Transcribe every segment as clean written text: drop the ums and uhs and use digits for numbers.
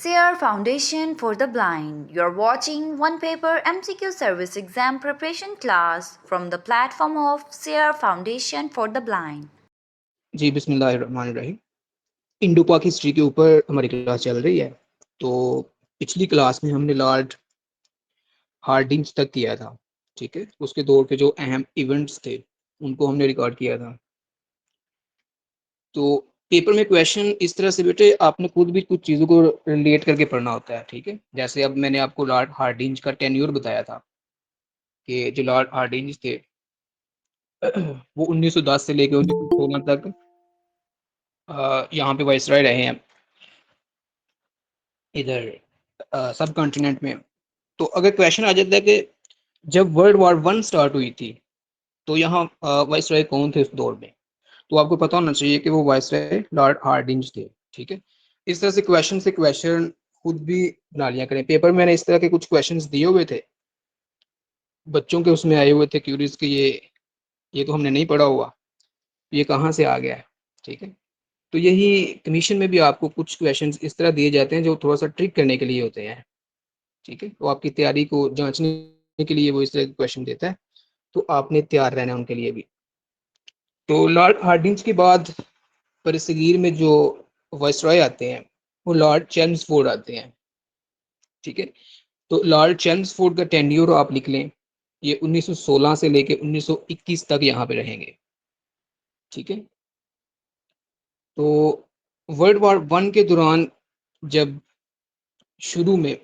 SEER Foundation for the Blind. You're watching one paper MCQ service exam preparation class from the platform of SEER Foundation for the Blind. जी बिस्मिल्लाहिर्रहमानिर्रहीम। Indo पाक history के ऊपर हमारी class चल रही है। तो पिछली क्लास में हमने लॉर्ड हार्डिंज तक किया था। ठीक है, उसके दौर के जो अहम इवेंट्स थे उनको हमने रिकॉर्ड किया था। तो पेपर में क्वेश्चन इस तरह से बेटे आपने खुद भी कुछ चीज़ों को रिलेट करके पढ़ना होता है। ठीक है, जैसे अब मैंने आपको लॉर्ड हार्डिंज का टेन्योर बताया था कि जो लॉर्ड हार्डिंज थे वो 1910 से लेकर 1916 तक यहाँ पे वाइसराय रहे हैं इधर सब कॉन्टिनेंट में। तो अगर क्वेश्चन आ जाता है कि जब वर्ल्ड वॉर वन स्टार्ट हुई थी तो यहाँ वाइसराय कौन थे उस दौर में, तो आपको पता होना चाहिए कि वो वाइसराय लॉर्ड हार्डिंज थे। ठीक है, इस तरह से क्वेश्चन खुद भी बना लिया करें। पेपर में मैंने इस तरह के कुछ क्वेश्चंस दिए हुए थे, बच्चों के उसमें आए हुए थे क्यूरीज के, ये तो हमने नहीं पढ़ा हुआ, ये कहाँ से आ गया है। ठीक है, तो यही कमीशन में भी आपको कुछ क्वेश्चंस इस तरह दिए जाते हैं जो थोड़ा सा ट्रिक करने के लिए होते हैं। ठीक है, तो आपकी तैयारी को जांचने के लिए वो इस तरह के क्वेश्चन देता है, तो आपने तैयार रहना है उनके लिए भी। तो लॉर्ड हार्डिंज के बाद बरसगीर में जो वाइसरॉय आते हैं वो लॉर्ड चेम्सफोर्ड आते हैं। ठीक है, तो लॉर्ड चेम्सफोर्ड का टेन्योर आप लिख लें, ये 1916 से लेके 1921 तक यहाँ पे रहेंगे। ठीक है, तो वर्ल्ड वॉर वन के दौरान जब शुरू में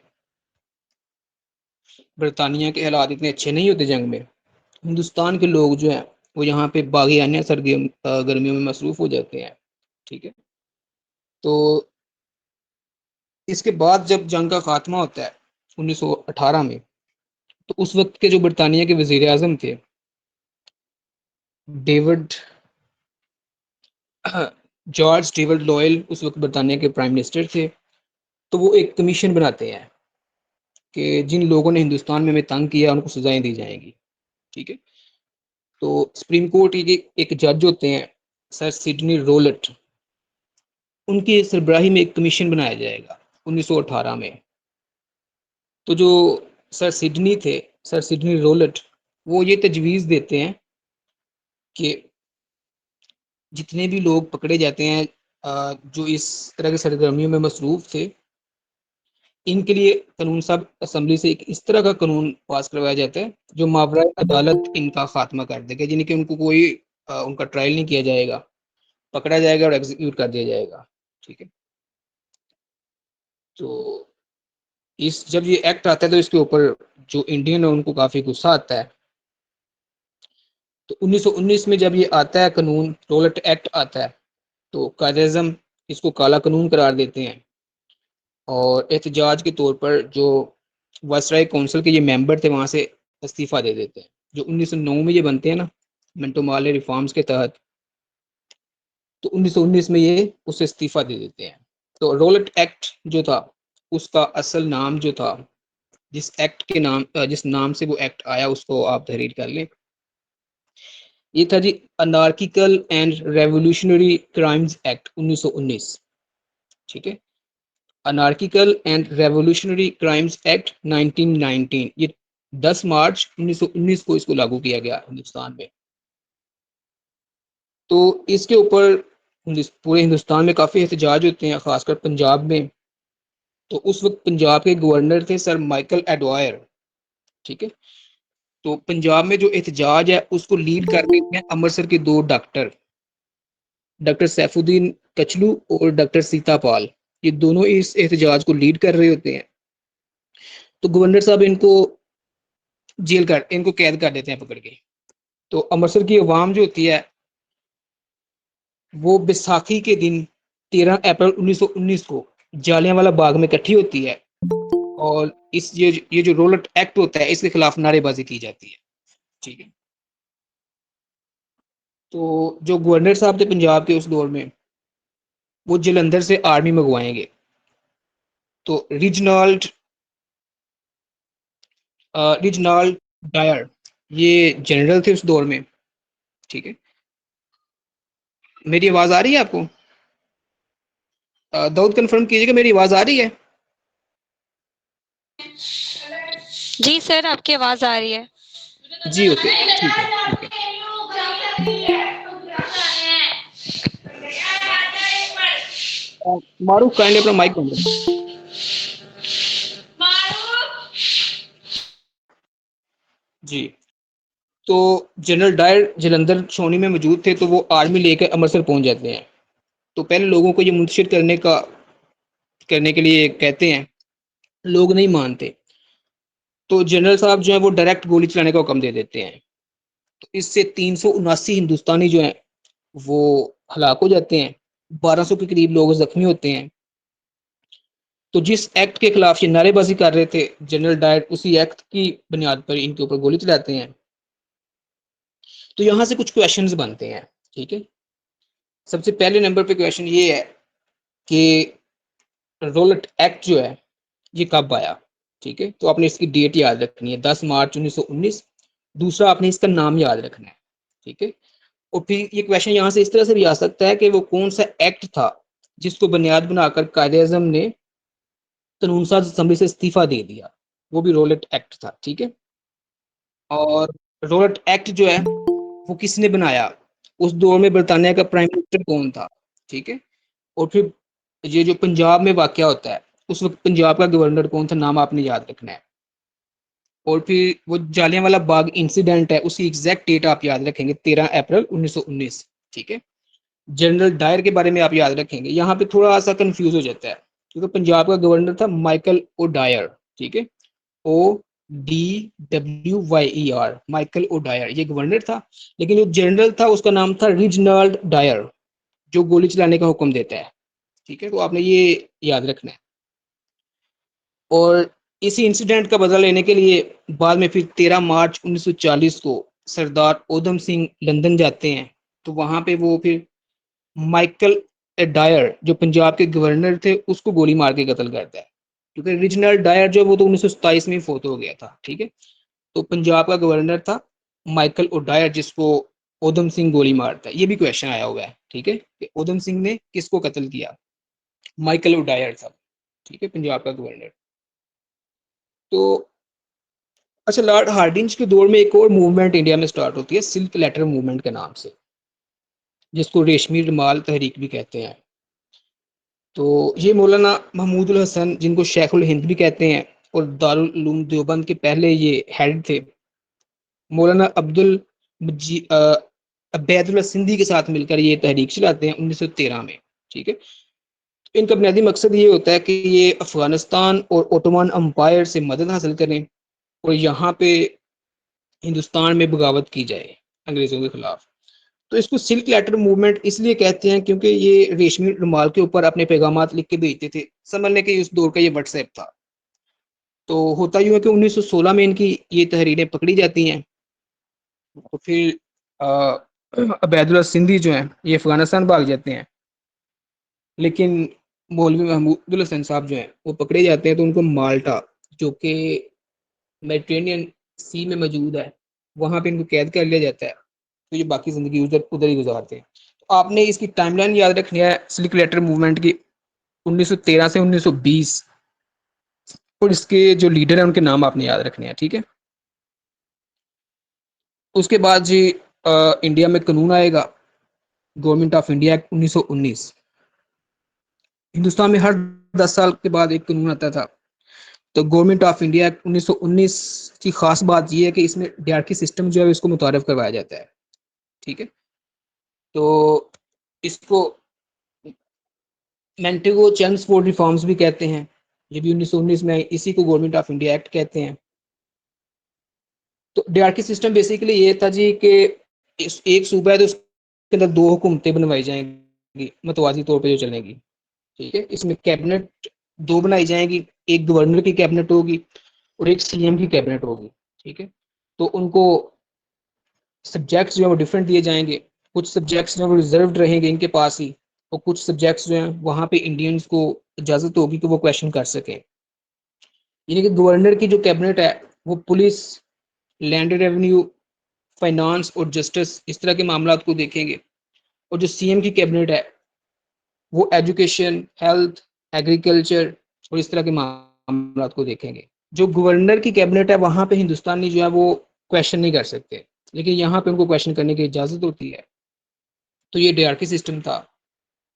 बरतानिया के हालात इतने अच्छे नहीं होते जंग में, हिंदुस्तान के लोग जो हैं वो यहाँ पे बागियाना गर्मियों में मसरूफ हो जाते हैं। ठीक है, तो इसके बाद जब जंग का खात्मा होता है 1918 में, तो उस वक्त के जो बरतानिया के वजीर आजम थे डेविड जॉर्ज डेविड लॉयल, उस वक्त बरतानिया के प्राइम मिनिस्टर थे। तो वो एक कमीशन बनाते हैं कि जिन लोगों ने हिंदुस्तान में हमें तंग किया उनको सजाएं दी जाएंगी। ठीक है, तो सुप्रीम कोर्ट के एक जज होते हैं सर सिडनी रोलेट, उनकी सरबराही में एक कमीशन बनाया जाएगा 1918 में। तो जो सर सिडनी थे, सर सिडनी रोलेट, वो ये तजवीज़ देते हैं कि जितने भी लोग पकड़े जाते हैं जो इस तरह की सरगर्मियों में मसरूफ थे, इनके लिए कानून साहब असम्बली से एक इस तरह का कानून पास करवाया जाता है जो मावरा अदालत इनका खात्मा कर देगा, यानी कि उनको कोई उनका ट्रायल नहीं किया जाएगा, पकड़ा जाएगा और एग्जीक्यूट कर दिया जाएगा। ठीक है, तो इस जब ये एक्ट आता है तो इसके ऊपर जो इंडियन है उनको काफ़ी गुस्सा आता है। तो 1919 में जब ये आता है कानून, रोलेट एक्ट आता है, तो कायद-ए-आज़म इसको काला कानून करार देते हैं और एहतजाज के तौर पर जो वायसराय काउंसिल के ये मेंबर थे वहाँ से इस्तीफ़ा दे देते हैं। जो 1909 में ये बनते हैं ना, मिंटो मार्ले रिफॉर्म्स के तहत, तो 1919 में ये उससे इस्तीफ़ा दे देते हैं। तो रोलेट एक्ट जो था उसका असल नाम जो था, जिस नाम से वो एक्ट आया उसको आप तहरीर कर लें, ये था जी anarchical and revolutionary crimes act 1919। ठीक है, anarchical and revolutionary crimes act 1919, ये 10 मार्च 1919 को इसको लागू किया गया हिंदुस्तान में। तो इसके ऊपर पूरे हिंदुस्तान में काफ़ी एहतजाज होते हैं, खासकर पंजाब में। तो उस वक्त पंजाब के गवर्नर थे सर माइकल एडवायर। ठीक है, तो पंजाब में जो एहतजाज है उसको लीड कर रहे हैं अमृतसर के दो डॉक्टर, डॉक्टर सैफुद्दीन कचलू और डॉक्टर सीतापाल, ये दोनों इस एहतजाज को लीड कर रहे होते हैं। तो गवर्नर साहब इनको कैद कर देते हैं पकड़ के। तो अमृतसर की अवाम जो होती है वो बैसाखी के दिन 13 अप्रैल 1919 को जालियांवाला बाग में इकट्ठी होती है और ये जो रोलेट एक्ट होता है इसके खिलाफ नारेबाजी की जाती है। ठीक है, तो जो गवर्नर साहब थे पंजाब के उस दौर में, वो जलंधर से आर्मी मंगवाएंगे। तो रिजनाल्ड डायर ये जनरल थे उस दौर में। ठीक है, मेरी आवाज़ आ रही है आपको? दाऊद कंफर्म कीजिएगा मेरी आवाज़ आ रही है? जी सर, आपकी आवाज़ आ रही है। जी, ओके, ठीक है, ठीक है। मारूफ काइंडली अपना माइक बंद करें। जी, तो जनरल डायर जलंधर छावनी में मौजूद थे, तो वो आर्मी लेकर अमृतसर पहुँच जाते हैं। तो पहले लोगों को ये मुंतशिर करने के लिए कहते हैं, लोग नहीं मानते। तो जनरल साहब जो है वो डायरेक्ट गोली चलाने का हुक्म दे देते हैं। तो इससे 379 हिंदुस्तानी जो हैं वो हलाक हो जाते हैं, 1200 के करीब लोग जख्मी होते हैं। तो जिस एक्ट के खिलाफ ये नारेबाजी कर रहे थे जनरल डायर, उसी एक्ट की बुनियाद पर इनके ऊपर गोली चलाते हैं। तो यहाँ से कुछ क्वेश्चंस बनते हैं, ठीक है। सबसे पहले नंबर पे क्वेश्चन ये है कि रोलट एक्ट जो है ये कब आया, ठीक है। तो आपने इसकी डेट याद रखनी है, 10 मार्च 1919। दूसरा, आपने इसका नाम याद रखना है, ठीक है। और फिर ये क्वेश्चन यहाँ से इस तरह से भी आ सकता है कि वो कौन सा एक्ट था जिसको बुनियाद बनाकर कायदे आजम ने कानून साज असम्बली से इस्तीफा दे दिया, वो भी रोलेट एक्ट था, ठीक है। और रोलेट एक्ट जो है वो किसने बनाया, उस दौर में बरतानिया का प्राइम मिनिस्टर कौन था, ठीक है। और फिर ये जो पंजाब में वाकया होता है, उस वक्त पंजाब का गवर्नर कौन था, नाम आपने याद रखना है। और फिर वो जालियांवाला बाग इंसिडेंट है, उसकी एग्जैक्ट डेट आप याद रखेंगे, 13 अप्रैल 1919, ठीक है। जनरल डायर के बारे में आप याद रखेंगे। यहाँ पे थोड़ा सा कंफ्यूज हो जाता है, क्योंकि पंजाब का गवर्नर था माइकल ओ डायर, ठीक है। ODWYER, माइकल ओ डायर ये गवर्नर था। लेकिन जो जनरल था उसका नाम था रिजनल्ड डायर, जो गोली चलाने का हुक्म देता है, ठीक है। तो आपने ये याद रखना है। और इसी इंसिडेंट का बदला लेने के लिए बाद में फिर 13 मार्च 1940 को सरदार उधम सिंह लंदन जाते हैं। तो वहां पे वो फिर माइकल डायर जो पंजाब के गवर्नर थे उसको गोली मार के कत्ल करता है, क्योंकि रीजनल डायर जो वो तो 1927 में फोत हो गया था, ठीक है। तो पंजाब का गवर्नर था माइकल ओडायर, जिसको उधम सिंह गोली मारता है। ये भी क्वेश्चन आया हुआ है, ठीक है, कि उधम सिंह ने किसको कत्ल किया, माइकल ओडायर था, ठीक है, पंजाब का गवर्नर। तो अच्छा, लॉर्ड हार्डिंज के दौर में एक और मूवमेंट इंडिया में स्टार्ट होती है, सिल्क लेटर मूवमेंट के नाम से, जिसको रेशमी रुमाल तहरीक भी कहते हैं। तो ये मौलाना महमूदुल हसन, जिनको शेखुल हिंद भी कहते हैं, और दारुल उलूम देवबंद के पहले ये हेड थे, मौलाना अब्बैदुल्ला सिंधी के साथ मिलकर ये तहरीक चलाते हैं 1913 में, ठीक है। तो इनका बुनियादी मकसद ये होता है कि ये अफगानिस्तान और ओटोमन अम्पायर से मदद हासिल करें, और यहाँ पे हिंदुस्तान में बगावत की जाए अंग्रेजों के खिलाफ। तो इसको सिल्क लेटर मूवमेंट इसलिए कहते हैं क्योंकि ये रेशमी रुमाल के ऊपर अपने पैगाम लिख के भेजते थे। समझ लें कि उस दौर का ये व्हाट्सएप था। तो होता यूँ है कि 1916 में इनकी ये तहरीरें पकड़ी जाती हैं। तो फिर अबैदुल्ला सिंधी जो हैं ये अफगानिस्तान भाग जाते हैं। लेकिन मौलवी महमूदुल हसन साहब जो हैं वो पकड़े जाते हैं, तो उनको माल्टा, जो कि मेडिटेरेनियन सी में मौजूद है, वहाँ पे इनको कैद कर लिया जाता है। तो ये बाकी ज़िंदगी उधर उधर ही गुजारते हैं। तो आपने इसकी टाइमलाइन याद रखनी है सिल्क लेटर मूवमेंट की, 1913 से 1920। और इसके जो लीडर हैं उनके नाम आपने याद रखने हैं, ठीक है। उसके बाद जी इंडिया में कानून आएगा, government of India act 1919। Hindustan में हर 10 साल के बाद एक कानून आता था। तो गवर्नमेंट ऑफ इंडिया एक्ट 1919 की खास बात यह है कि इसमें डीआरकी सिस्टम जो है इसको मुतारफ करवाया जाता है, ठीक है। तो इसको मेंटेगो चेम्सफोर्ड रिफॉर्म्स भी कहते हैं। ये भी 1919 में, इसी को गवर्नमेंट ऑफ इंडिया एक्ट कहते हैं। तो डीआरकी सिस्टम बेसिकली ये था जी कि एक सूबा है तो उसके अंदर दो हुकूमतें बनवाई जाएंगी मतवाजी तौर पे जो चलेंगी, ठीक है। इसमें कैबिनेट दो बनाई जाएंगी, एक गवर्नर की कैबिनेट होगी और एक सीएम की कैबिनेट होगी, ठीक है। तो उनको सब्जेक्ट्स जो है वो डिफरेंट दिए जाएंगे। कुछ सब्जेक्ट्स जो है वो रिजर्व रहेंगे इनके पास ही, और कुछ सब्जेक्ट्स जो हैं वहाँ पे इंडियंस को इजाज़त होगी कि वो क्वेश्चन कर सकें। यानी कि गवर्नर की जो कैबिनेट है वो पुलिस, लैंड रेवेन्यू, फाइनेंस और जस्टिस इस तरह के मामला को देखेंगे। और जो सीएम की कैबिनेट है वो एजुकेशन, हेल्थ, एग्रीकल्चर और इस तरह के मामला को देखेंगे। जो गवर्नर की कैबिनेट है वहां पे हिंदुस्तानी जो है वो क्वेश्चन नहीं कर सकते, लेकिन यहाँ पे उनको क्वेश्चन करने की इजाजत होती है। तो ये डीआरकी सिस्टम था,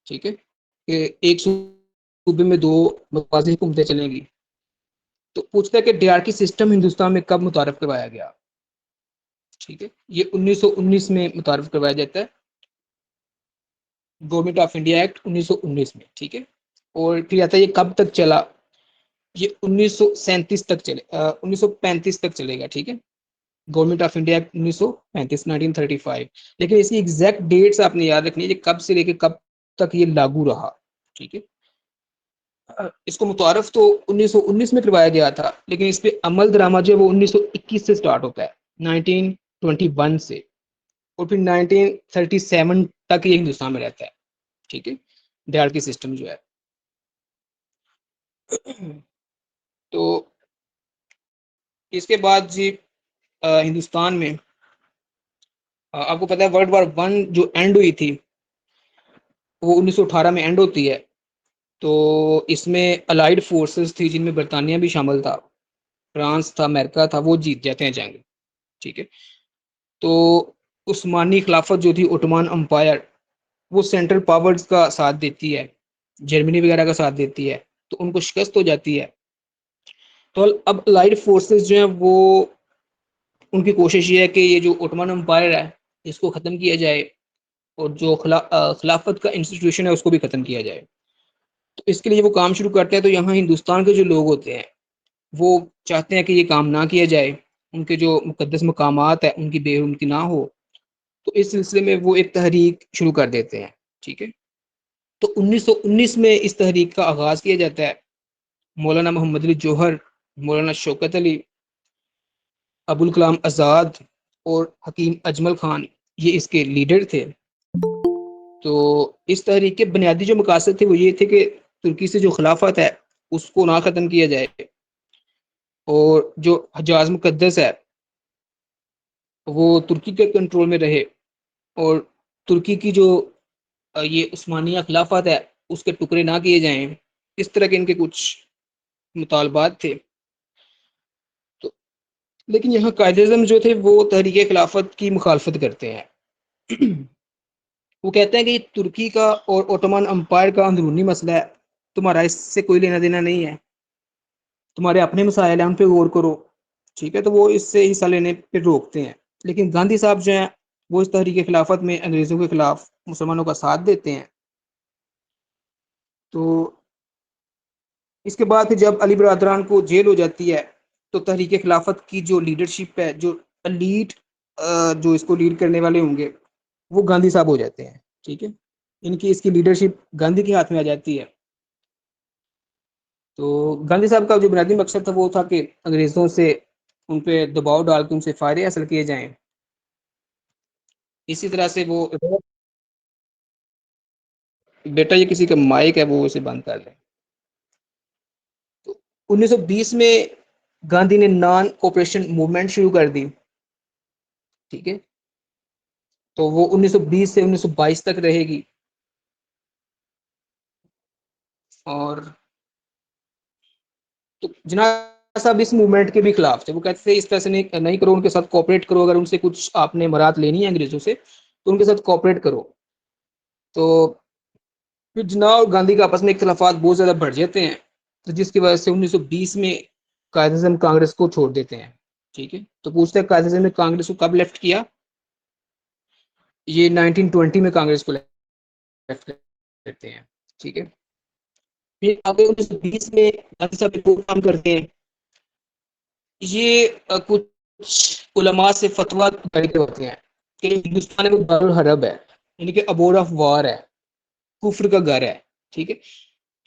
ठीक है, कि एक सूबे में दो मतवाजी हुकूमतें चलेंगी। तो पूछता है कि डीआरकी सिस्टम हिंदुस्तान में कब मुतारफ करवाया गया, ठीक है। ये 1919 में मुतारफ करवाया जाता है, गवर्नमेंट ऑफ इंडिया एक्ट 1919 में, ठीक है। और फिर आता है ये कब तक चला, ये 1937 तक चले 1935 तक चलेगा, ठीक है। Government of India act 1935 1935। लेकिन इसकी एग्जैक्ट डेट्स आपने याद रखनी है, कब से लेकर कब तक ये लागू रहा, ठीक है। इसको मुतारफ तो 1919 में करवाया गया था, लेकिन इस पे अमल दरामा जो है वो 1921 से स्टार्ट होता है, 1921 से, और फिर 1937 तक ये हिंदुस्तान में रहता है, ठीक है, डीआरकी सिस्टम जो है। तो इसके बाद जी हिंदुस्तान में आपको पता है वर्ल्ड वॉर वन जो एंड हुई थी वो 1918 में एंड होती है। तो इसमें अलाइड फोर्सेस थी जिनमें बरतानिया भी शामिल था, फ्रांस था, अमेरिका था, वो जीत जाते हैं जंग, ठीक है। तो उस्मानी खिलाफत जो थी, ओटोमान अम्पायर, वो सेंट्रल पावर्स का साथ देती है, जर्मनी वगैरह का साथ देती है, तो उनको शिकस्त हो जाती है। तो अब अलाइड फोर्सेस जो हैं वो, उनकी कोशिश ये है कि ये जो ओटोमान अम्पायर है इसको ख़त्म किया जाए, और जो खिलाफत का इंस्टीट्यूशन है उसको भी ख़त्म किया जाए। तो इसके लिए वो काम शुरू करते हैं। तो यहाँ हिंदुस्तान के जो लोग होते हैं वो चाहते हैं कि ये काम ना किया जाए, उनके जो मुकद्दस मकामात है उनकी बेरुमती ना हो। तो इस सिलसिले में वो एक तहरीक शुरू कर देते हैं, ठीक है। तो 1919 में इस तहरीक का आगाज़ किया जाता है। मौलाना मोहम्मद अली जौहर, मौलाना शौकत अली, अबुल कलाम आज़ाद और हकीम अजमल खान, ये इसके लीडर थे। तो इस तहरीक के बुनियादी जो मकासद थे वो ये थे कि तुर्की से जो खिलाफत है उसको ना ख़त्म किया जाए, और जो हजाज मुकद्दस है वो तुर्की के कंट्रोल में रहे, और तुर्की की जो ये उस्मानिया खिलाफत है उसके टुकड़े ना किए जाएं। इस तरह के इनके कुछ मुतालबात थे। तो लेकिन यहाँ कायदे-ए-आज़म जो थे वो तहरीक खिलाफत की मुखालफत करते हैं। वो कहते हैं कि तुर्की का और ओटोमन अम्पायर का अंदरूनी मसला है, तुम्हारा इससे कोई लेना देना नहीं है, तुम्हारे अपने मसाइल हैं उन पे गौर करो, ठीक है। तो वो इससे हिस्सा लेने पे रोकते हैं। लेकिन गांधी साहब जो हैं वो इस तहरीक खिलाफत में अंग्रेज़ों के खिलाफ मुसलमानों का साथ देते हैं। तो इसके बाद फिर जब अली बरदरान को जेल हो जाती है, तो तहरीक खिलाफत की जो लीडरशिप है, जो लीड जो इसको लीड करने वाले होंगे वो गांधी साहब हो जाते हैं, ठीक है। इनकी इसकी लीडरशिप गांधी के हाथ में आ जाती है। तो गांधी साहब का जो बुनियादी मकसद था वो था कि अंग्रेज़ों से उन पे दबाव डाल के उनसे फ़ायदे हासिल किए जाएँ। इसी तरह से वो, बेटा ये किसी का माइक है वो उसे बंद कर दें। तो 1920 में गांधी ने नॉन कोऑपरेशन मूवमेंट शुरू कर दी, ठीक है। तो वो 1920 से 1922 तक रहेगी। और तो जिन्ना साहब इस मूवमेंट के भी खिलाफ थे। वो कहते थे इस तरह से नहीं करो, उनके साथ कोऑपरेट करो, अगर उनसे कुछ आपने मराद लेनी है अंग्रेजों से तो उनके साथ कोऑपरेट करो। तो फिर जिन्ना और गांधी का आपस में इख्तलाफात बहुत ज़्यादा बढ़ जाते हैं, तो जिसकी वजह से 1920 में कायदे-ए-आज़म कांग्रेस को छोड़ देते हैं, ठीक है। तो पूछते हैं कायदे-ए-आज़म ने कांग्रेस को कब लेफ्ट किया? ये 1920 में कांग्रेस को लेफ्ट करते हैं, ठीक है। फिर आगे 1920 में गांधी साहब एक और काम करते हैं। ये कुछ उलमा से फतवा जारी होते हैं कि हिंदुस्तान में दारुल हरब है, यानी कि अबोर ऑफ वार है, कुफ्र का घर है, ठीक है।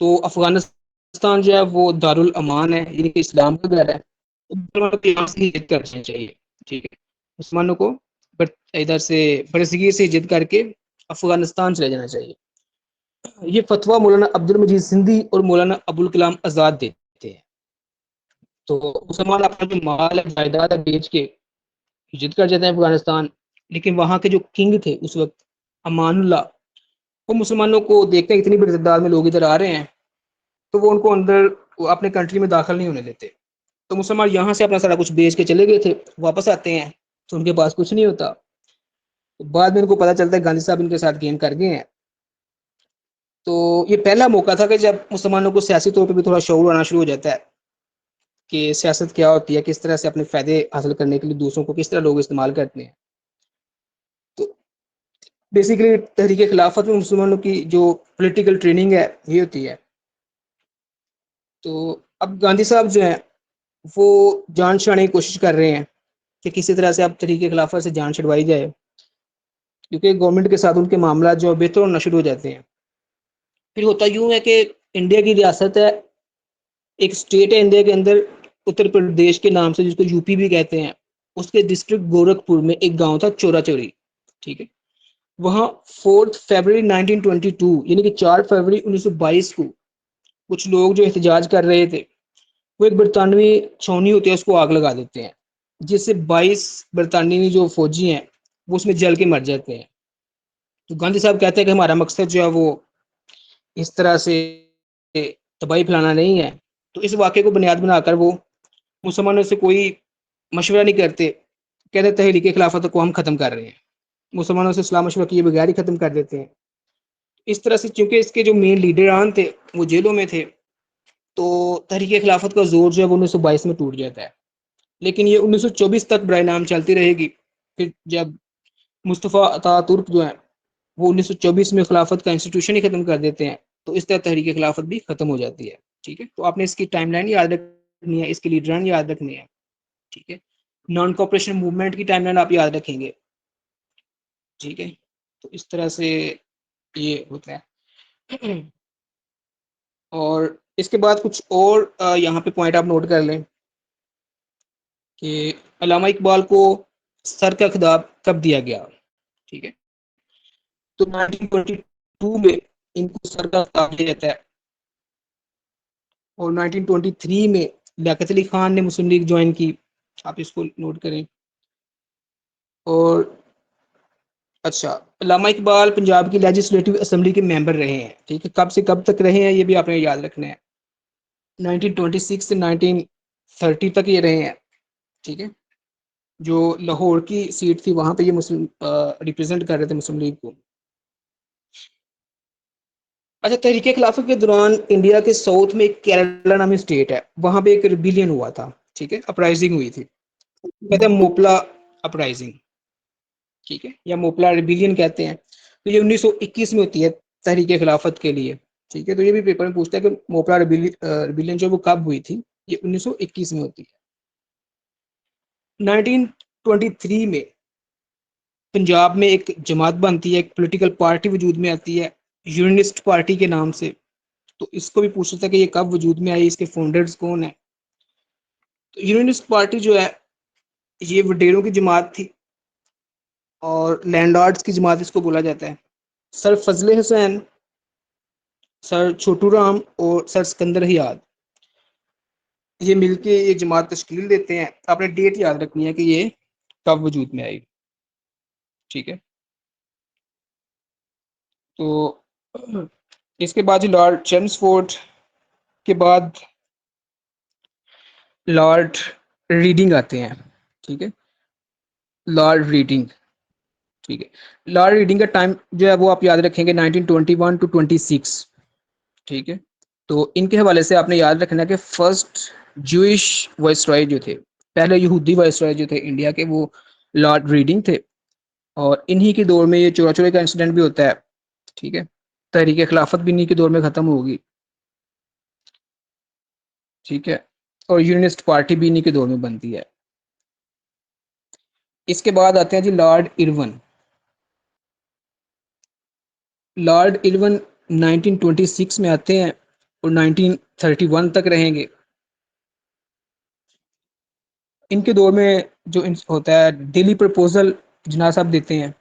तो अफगानिस्तान जो है वो दारुल अमान है, यानी कि इस्लाम का घर है। मुसलमानों को यहाँ से हिजरत करनी चाहिए, ठीक है। मुसलमानों को इधर से बरसगीर से हिजरत करके अफगानिस्तान चले जाना चाहिए। ये फतवा मौलाना अब्दुल मजीद सिंधी और मौलाना अबुल कलाम आज़ाद देते हैं। तो मुसलमान अपना जो माल है, जायदाद है, बेच के हिजरत कर जाते हैं अफगानिस्तान। लेकिन वहाँ के जो किंग थे उस वक्त, अमानुल्लाह, वो मुसलमानों को देखते हैं इतनी बड़ी तादाद में लोग इधर आ रहे हैं, तो वो उनको अंदर वो अपने कंट्री में दाखिल नहीं होने देते। तो मुसलमान यहाँ से अपना सारा कुछ बेच के चले गए थे, वापस आते हैं तो उनके पास कुछ नहीं होता। तो बाद में उनको पता चलता है गांधी साहब इनके साथ गेम कर गए हैं। तो ये पहला मौका था कि जब मुसलमानों को सियासी तौर पे भी थोड़ा शऊर आना शुरू हो जाता है कि सियासत क्या होती है, किस तरह से अपने फ़ायदे हासिल करने के लिए दूसरों को किस तरह लोग इस्तेमाल करते हैं। तो बेसिकली तहरीक खिलाफत में मुसलमानों की जो पॉलिटिकल ट्रेनिंग है ये होती है। तो अब गांधी साहब जो हैं वो जान छुड़ाने की कोशिश कर रहे हैं कि किसी तरह से अब तहरीक खिलाफत से जान छुड़वाई जाए, क्योंकि गवर्नमेंट के साथ उनके मामला जो बेहतर होना शुरू हो जाते हैं। फिर होता यूँ है कि इंडिया की रियासत है, एक स्टेट है इंडिया के अंदर, उत्तर प्रदेश के नाम से जिसको यूपी भी कहते हैं, उसके डिस्ट्रिक्ट गोरखपुर में एक गांव था चोरा चोरी। ठीक है, वहाँ 4 फरवरी 1922 यानी कि 4 फरवरी 1922 को कुछ लोग जो एहतजाज कर रहे थे, वो एक बरतानवी छावनी होती है उसको आग लगा देते हैं, जिससे 22 बरतानवी जो फौजी हैं वो उसमें जल के मर जाते हैं। तो गांधी साहब कहते हैं कि हमारा मकसद जो है वो इस तरह से तबाही फैलाना नहीं है। तो इस वाक़े को बुनियाद बनाकर वो मुसलमानों से कोई मशवरा नहीं करते, कहते तहरीक खिलाफत को हम ख़त्म कर रहे हैं, मुसलमानों से सलाह मशवरा किए बगैर ही ख़त्म कर देते हैं। इस तरह से चूँकि इसके जो मेन लीडरान थे वो जेलों में थे, तो तहरीक खिलाफत का ज़ोर जो है वो 1922 में टूट जाता है। लेकिन ये 1924 तक बराए नाम चलती रहेगी। फिर जब मुस्तफ़ा अतातुर्क जो हैं वो 1924 में खिलाफत का इंस्टीट्यूशन ही खत्म कर देते हैं, तो इस तरह तहरीक खिलाफत भी खत्म हो जाती है। ठीक है, तो आपने इसकी टाइमलाइन याद रखनी है, इसकी लीडरान याद रखनी है। ठीक है, नॉन कॉपरेशन मूवमेंट की टाइमलाइन आप याद रखेंगे। ठीक है, तो इस तरह से ये होता है। और इसके बाद कुछ और यहाँ पे पॉइंट आप नोट कर लें कि अल्लामा इकबाल को सर का खिताब कब दिया गया। ठीक है, तो 1922 में इनको सर का खिताब दिया जाता है, और 1923 में लियाकत अली खान ने मुस्लिम लीग ज्वाइन की। आप इसको नोट करें। और अच्छा, अल्लामा इकबाल पंजाब की लेजिस्लेटिव असेंबली के मेंबर रहे हैं। ठीक है, कब से कब तक रहे हैं ये भी आपने याद रखना है। 1926 से 1930 तक ये रहे हैं। ठीक है, जो लाहौर की सीट थी वहां पे ये मुस्लिम रिप्रेजेंट कर रहे थे मुस्लिम लीग को। अच्छा, तहरीक खिलाफत के दौरान इंडिया के साउथ में एक केरला नामी स्टेट है, वहां पे एक रिबिलियन हुआ था। ठीक है, अपराइजिंग हुई थी, कहते हैं मोपला अपराइजिंग। ठीक है, या मोपला रिबिलियन कहते हैं। तो ये 1921 में होती है तहरीक खिलाफत के लिए। ठीक है, तो ये भी पेपर में पूछता है कि मोपला रिबिलियन जो वो कब हुई थी, ये 1921 में होती है। 1923 में पंजाब में एक जमात बनती है, एक पॉलिटिकल पार्टी वजूद में आती है यूनिस्ट पार्टी के नाम से। तो इसको भी पूछ सकता है कि ये कब वजूद में आई, इसके फाउंडर्स कौन है। तो यूनिस्ट पार्टी जो है ये वडेरों की जमात थी और लैंडलॉर्ड्स की जमात इसको बोला जाता है। सर फजले हुसैन, सर छोटू राम और सर सिकंदर हियाद ये मिलके ये जमात तश्कील देते हैं। आपने डेट याद रखनी है कि ये कब वजूद में आई। ठीक है, तो इसके बाद लॉर्ड चेम्सफोर्ड के बाद लॉर्ड रीडिंग आते हैं। ठीक है, लॉर्ड रीडिंग। ठीक है, लॉर्ड रीडिंग का टाइम जो है वो आप याद रखेंगे 1921 टू 26। ठीक है, तो इनके हवाले से आपने याद रखना है कि फर्स्ट जूइश वाइसरॉय जो थे, पहले यहूदी वाइसरॉय जो थे इंडिया के, वो लॉर्ड रीडिंग थे। और इन्हीं के दौर में ये चोरा चोरी का इंसिडेंट भी होता है। ठीक है, तहरीक खिलाफत भी इन्हीं के दौर में ख़त्म होगी। ठीक है, और यूनिस्ट पार्टी भी इन्हीं के दौर में बनती है। इसके बाद आते हैं जी लॉर्ड इरवन। लॉर्ड इरवन 1926 में आते हैं और 1931 तक रहेंगे। इनके दौर में जो होता है डेली प्रपोजल जिन्ना साहब देते हैं,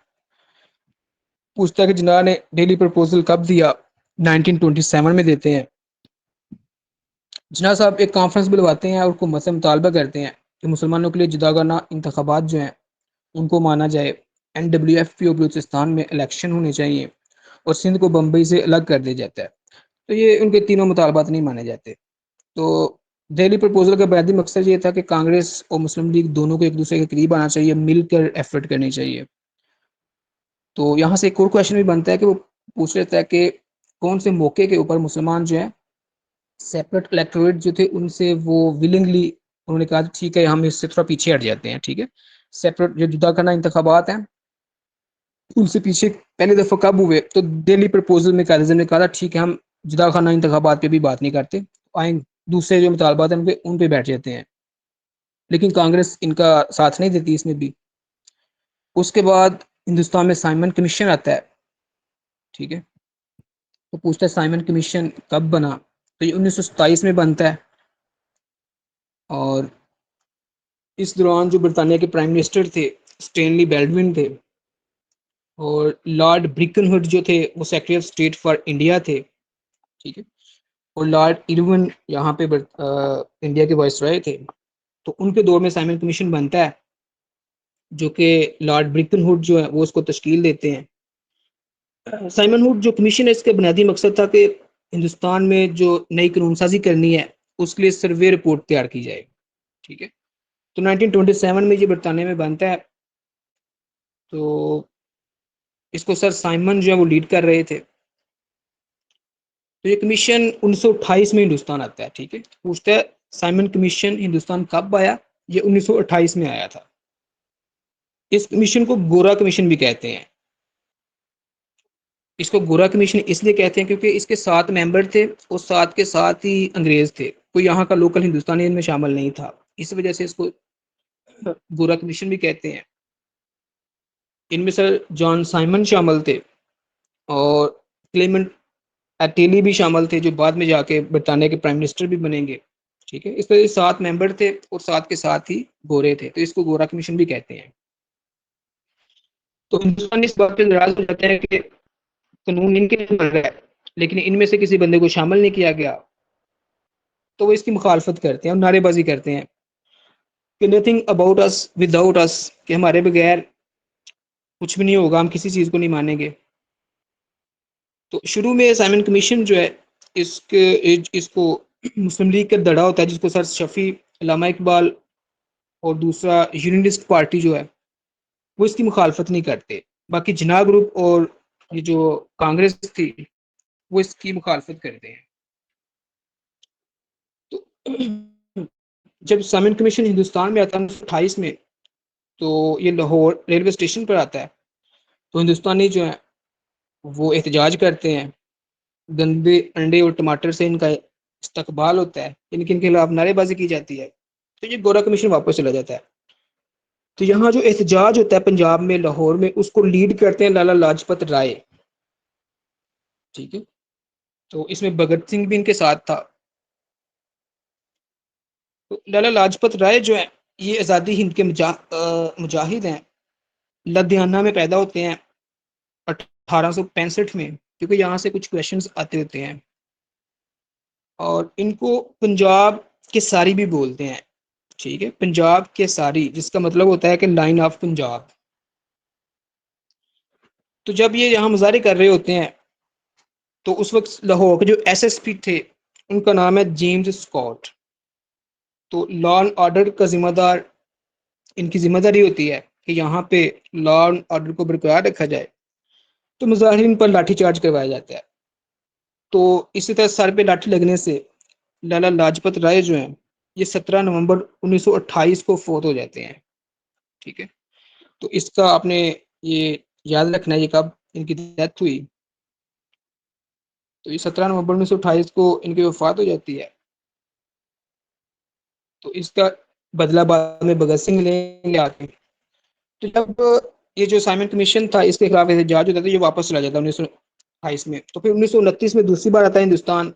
पूछता है कि जिन्ना ने डेली प्रपोजल कब दिया, 1927 में देते हैं। जिन्ना साहब एक कॉन्फ्रेंस बुलवाते हैं और हुकूमत से मुतालबा करते हैं कि मुसलमानों के लिए जुदागाना इंतखाबात जो हैं उनको माना जाए, NWFP और बलूचिस्तान में इलेक्शन होने चाहिए और सिंध को बम्बई से अलग कर दिया जाता है। तो ये उनके तीनों मुतालबात नहीं माने जाते। तो दिल्ली प्रपोजल का बुनियादी मकसद ये था कि कांग्रेस और मुस्लिम लीग दोनों को एक दूसरे के करीब आना चाहिए, मिलकर एफर्ट करनी चाहिए। तो यहाँ से एक और क्वेश्चन भी बनता है कि वो पूछ लेता है कि कौन से मौके के ऊपर मुसलमान जो है सेपरेट इलेक्टोरेट जो थे उनसे वो विलिंगली उन्होंने कहा ठीक है हम इससे थोड़ा पीछे हट जाते हैं, ठीक है। सेपरेट जो जुदा करना इंतखाबात हैं उनसे पीछे पहली दफा कब हुए, तो दिल्ली प्रपोजल में कायदे ने कहा ठीक है हम जुदा खाना इंतखाबात पे भी बात नहीं करते, आए दूसरे जो मुतालबात हैं उन पे बैठ जाते हैं। लेकिन कांग्रेस इनका साथ नहीं देती इसमें भी। उसके बाद हिंदुस्तान में साइमन कमीशन आता है, ठीक है। तो पूछता है साइमन कमीशन कब बना, तो ये 1927 में बनता है। और इस दौरान जो बरतानिया के प्राइम मिनिस्टर थे स्टेनली बेल्डविन थे, और लॉर्ड ब्रिकनहुड जो थे वो secretary of state for India थे, ठीक है। और लॉर्ड इरविन यहाँ पे इंडिया के वाइसरॉय थे। तो उनके दौर में साइमन कमीशन बनता है, जो कि लॉर्ड ब्रिकनहुड जो है वो उसको तश्कील देते हैं। साइमन हुड जो कमीशन है इसका बुनियादी मकसद था कि हिंदुस्तान में जो नई कानून साजी करनी है उसके लिए सर्वे रिपोर्ट तैयार की जाए, ठीक है। तो 1927 में ये बरतानिया में बनता है। तो इसको सर साइमन जो है वो लीड कर रहे थे। तो ये कमीशन 1928 में हिंदुस्तान आता है, ठीक है। पूछता है साइमन कमीशन हिंदुस्तान कब आया, ये 1928 में आया था। इस कमीशन को गोरा कमीशन भी कहते हैं। इसको गोरा कमीशन इसलिए कहते हैं क्योंकि इसके 7 मेंबर थे और 7 के साथ ही अंग्रेज थे, कोई यहाँ का लोकल हिंदुस्तानी इनमें शामिल नहीं था। इस वजह से इसको गोरा कमीशन भी कहते हैं। इनमें सर जॉन साइमन शामिल थे और क्लेमेंट एटेली भी शामिल थे, जो बाद में जाके बरतानिया के प्राइम मिनिस्टर भी बनेंगे, ठीक है। इस तरह 7 मेंबर थे और 7 के साथ ही गोरे थे, तो इसको गोरा कमीशन भी कहते हैं। तो हिंदुस्तान इस बात पे नाराज हो जाते हैं कि कानून इनके बन रहा है लेकिन इनमें से किसी बंदे को शामिल नहीं किया गया। तो वो इसकी मुखालफत करते हैं और नारेबाजी करते हैं कि नथिंग अबाउट अस विदाउट अस, कि हमारे बगैर कुछ भी नहीं होगा, हम किसी चीज़ को नहीं मानेंगे। तो शुरू में साइमन कमीशन जो है इसके इसको मुस्लिम लीग का दड़ा होता है जिसको सर शफी, अल्लामा इकबाल और दूसरा यूनियनिस्ट पार्टी जो है वो इसकी मुखालफत नहीं करते। बाकी जिन्ना ग्रुप और ये जो कांग्रेस थी वो इसकी मुखालफत करते हैं। तो जब साइमन कमीशन हिंदुस्तान में आता है 1928 में, तो ये लाहौर रेलवे स्टेशन पर आता है। तो हिंदुस्तानी जो है वो एहतजाज करते हैं, गंदे अंडे और टमाटर से इनका इस्तकबाल होता है, इनके इनके खिलाफ नारेबाजी की जाती है। तो ये गोरा कमीशन वापस चला जाता है। तो यहाँ जो एहतजाज होता है पंजाब में लाहौर में उसको लीड करते हैं लाला लाजपत राय, ठीक है। तो इसमें भगत सिंह भी इनके साथ था। तो लाला लाजपत राय जो है ये आज़ादी हिंद के मुजाहिद हैं। लुधियाना में पैदा होते हैं 1865 में, क्योंकि यहाँ से कुछ क्वेश्चंस आते होते हैं। और इनको पंजाब के सारी भी बोलते हैं, ठीक है। पंजाब के सारी जिसका मतलब होता है कि लाइन ऑफ पंजाब। तो जब ये यहाँ मुजाहरे कर रहे होते हैं तो उस वक्त लाहौर के जो एसएसपी थे उनका नाम है जेम्स स्कॉट। तो लॉ एंड ऑर्डर का जिम्मेदार, इनकी जिम्मेदारी होती है कि यहाँ पे लॉ एंड ऑर्डर को बरकरार रखा जाए। तो मुजाहिरीन पर लाठीचार्ज करवाया जाता है। तो इसी तरह सर पे लाठी लगने से लाला लाजपत राय जो हैं ये 17 नवंबर 1928 को फोत हो जाते हैं, ठीक है। तो इसका आपने ये याद रखना है ये कब इनकी डेथ हुई। तो ये 17 नवंबर 1928 को इनकी वफात हो जाती है। तो इसका बदला बाद में भगत सिंह लेंगे आके। तो जब ये जो साइमन कमीशन था इसके खिलाफ एहतजाज होता था ये वापस चला जाता 1928 में। तो फिर 1929 में दूसरी बार आता है हिंदुस्तान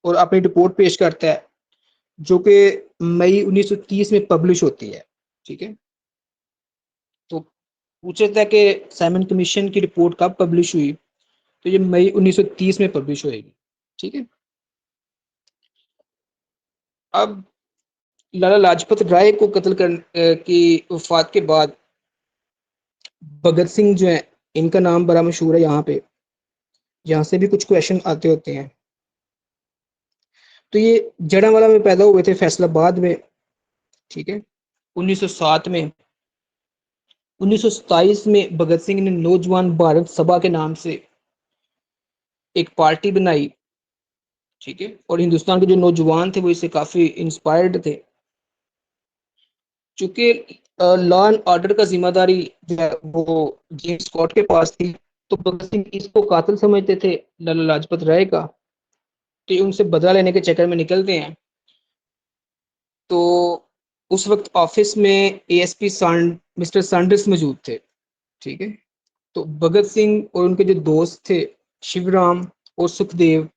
और अपनी रिपोर्ट पेश करता है, जो कि मई 1930 में पब्लिश होती है, ठीक है। तो पूछा था कि साइमन कमीशन की रिपोर्ट कब पब्लिश हुई, तो ये मई 1930 में पब्लिश होएगी, ठीक है। अब लाला लाजपत राय को कत्ल कर की वफात के बाद भगत सिंह जो है इनका नाम बड़ा मशहूर है यहाँ पे, यहाँ से भी कुछ क्वेश्चन आते होते हैं। तो ये जड़ावाला में पैदा हुए थे, फैसलाबाद में, ठीक है, 1907 में। 1927 में भगत सिंह ने नौजवान भारत सभा के नाम से एक पार्टी बनाई, ठीक है, और हिंदुस्तान के जो नौजवान थे वो इससे काफी इंस्पायर्ड थे। चूंकि लॉ एंड ऑर्डर का जिम्मेदारी जो है वो जेम्स स्कॉट के पास थी, तो भगत सिंह इसको कातिल समझते थे लाला लाजपत राय का, तो ये उनसे बदला लेने के चक्कर में निकलते हैं। तो उस वक्त ऑफिस में एएसपी मिस्टर सैंडर्स मौजूद थे, ठीक है। तो भगत सिंह और उनके जो दोस्त थे शिवराम और सुखदेव,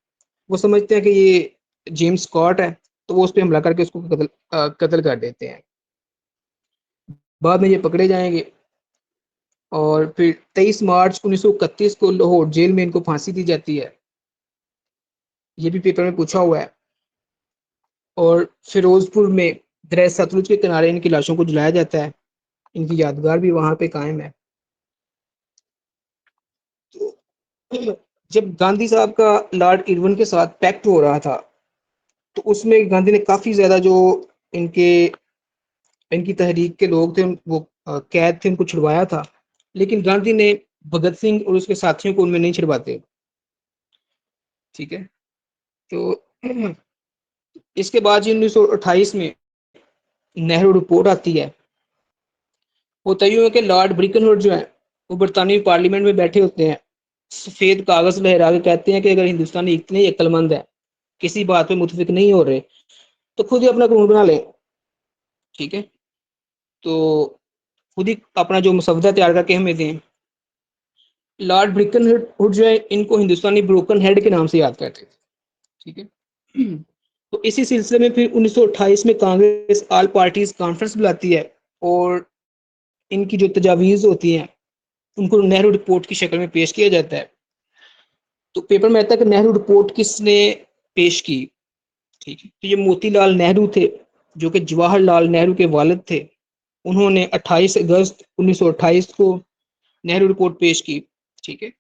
वो समझते हैं कि ये जेम्स स्कॉट है, तो वो उस पर हमला करके उसको कत्ल कर देते हैं। बाद में ये पकड़े जाएंगे और फिर 23 मार्च 1931 को लाहौर जेल में इनको फांसी दी जाती है। ये भी पेपर में पूछा हुआ है। और फिरोजपुर में दरिया सतलुज के किनारे इनकी लाशों को जलाया जाता है। इनकी यादगार भी वहां पे कायम है। तो जब गांधी साहब का लॉर्ड इरविन के साथ पैक्ट हो रहा था, तो उसमें गांधी ने काफी ज्यादा जो इनके इनकी तहरीक के लोग थे, वो कैद थे, उनको छुड़वाया था। लेकिन गांधी ने भगत सिंह और उसके साथियों को उनमें नहीं छुड़वाते, ठीक है। तो इसके बाद 1928 में नेहरू रिपोर्ट आती है। वो तय है कि लॉर्ड ब्रिकनहुड जो है वो बरतानवी पार्लियामेंट में बैठे होते हैं, सफेद कागज लहरा के कहते हैं कि अगर हिंदुस्तानी इतने ही अक्लमंद है, किसी बात पे मुतफिक नहीं हो रहे, तो खुद ही अपना कानून बना लें, ठीक है। तो खुद ही अपना जो मसवदा तैयार करके हमें दें। लॉर्ड ब्रिकनहुड जो है इनको हिंदुस्तानी ब्रोकन हेड के नाम से याद करते थे, ठीक है। तो इसी सिलसिले में फिर 1928 में कांग्रेस ऑल पार्टीज कॉन्फ्रेंस बुलाती है, और इनकी जो तजावीज़ होती हैं उनको नेहरू रिपोर्ट की शक्ल में पेश किया जाता है। तो पेपर में आता है कि नेहरू रिपोर्ट किसने पेश की, ठीक है। तो ये मोतीलाल नेहरू थे, जो कि जवाहरलाल नेहरू के वालिद थे। उन्होंने 28 अगस्त 1928 को नेहरू रिपोर्ट पेश की, ठीक है।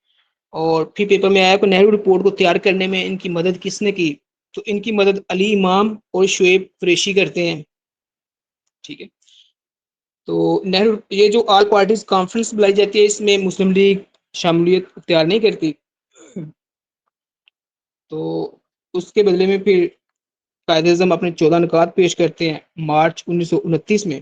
और फिर पेपर में आया कि नेहरू रिपोर्ट को तैयार करने में इनकी मदद किसने की, तो इनकी मदद अली इमाम और शुएब कुरैशी करते हैं, ठीक है। तो नेहरू ये जो ऑल पार्टीज कॉन्फ्रेंस बुलाई जाती है, इसमें मुस्लिम लीग शामिलियत इख्तियार नहीं करती। तो उसके बदले में फिर कायदे आज़म अपने 14 नुकात पेश करते हैं मार्च 1929 में।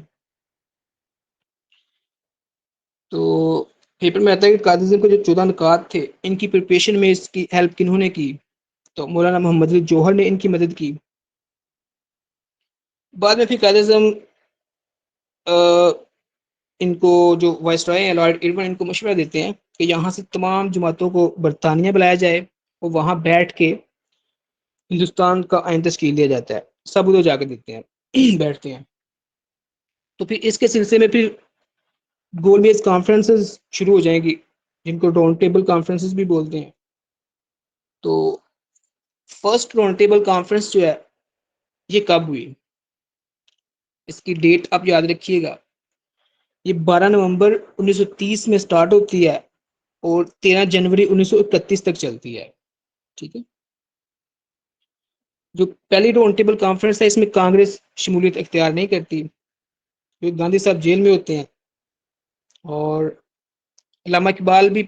तो पेपर में आता है कि कायदे आज़म के जो 14 नुकात थे, इनकी प्रिपरेशन में इसकी हेल्प किन्होंने की, तो मौलाना मोहम्मद अली जौहर ने इनकी मदद की। बाद में फिर कायदे आज़म इनको जो वाइसरॉय हैं लॉर्ड इरविन, इनको मशवरा देते हैं कि यहाँ से तमाम जमातों को बरतानिया बुलाया जाए और वहाँ बैठ के हिंदुस्तान का आइन तश्कील दिया जाता है। सब उधर जाके देते हैं बैठते हैं। तो फिर इसके सिलसिले में फिर गोलमेज कॉन्फ्रेंसेस शुरू हो जाएंगी, जिनको राउंड टेबल कॉन्फ्रेंसेस भी बोलते हैं। तो फर्स्ट राउंड टेबल कॉन्फ्रेंस जो है ये कब हुई, इसकी डेट आप याद रखिएगा। ये 12 नवंबर 1930 में स्टार्ट होती है और 13 जनवरी 1931 तक चलती है, ठीक है। जो पहली राउंड टेबल कॉन्फ्रेंस है, इसमें कांग्रेस शमूलियत इख्तियार नहीं करती, क्योंकि गांधी साहब जेल में होते हैं। और अल्लामा इकबाल भी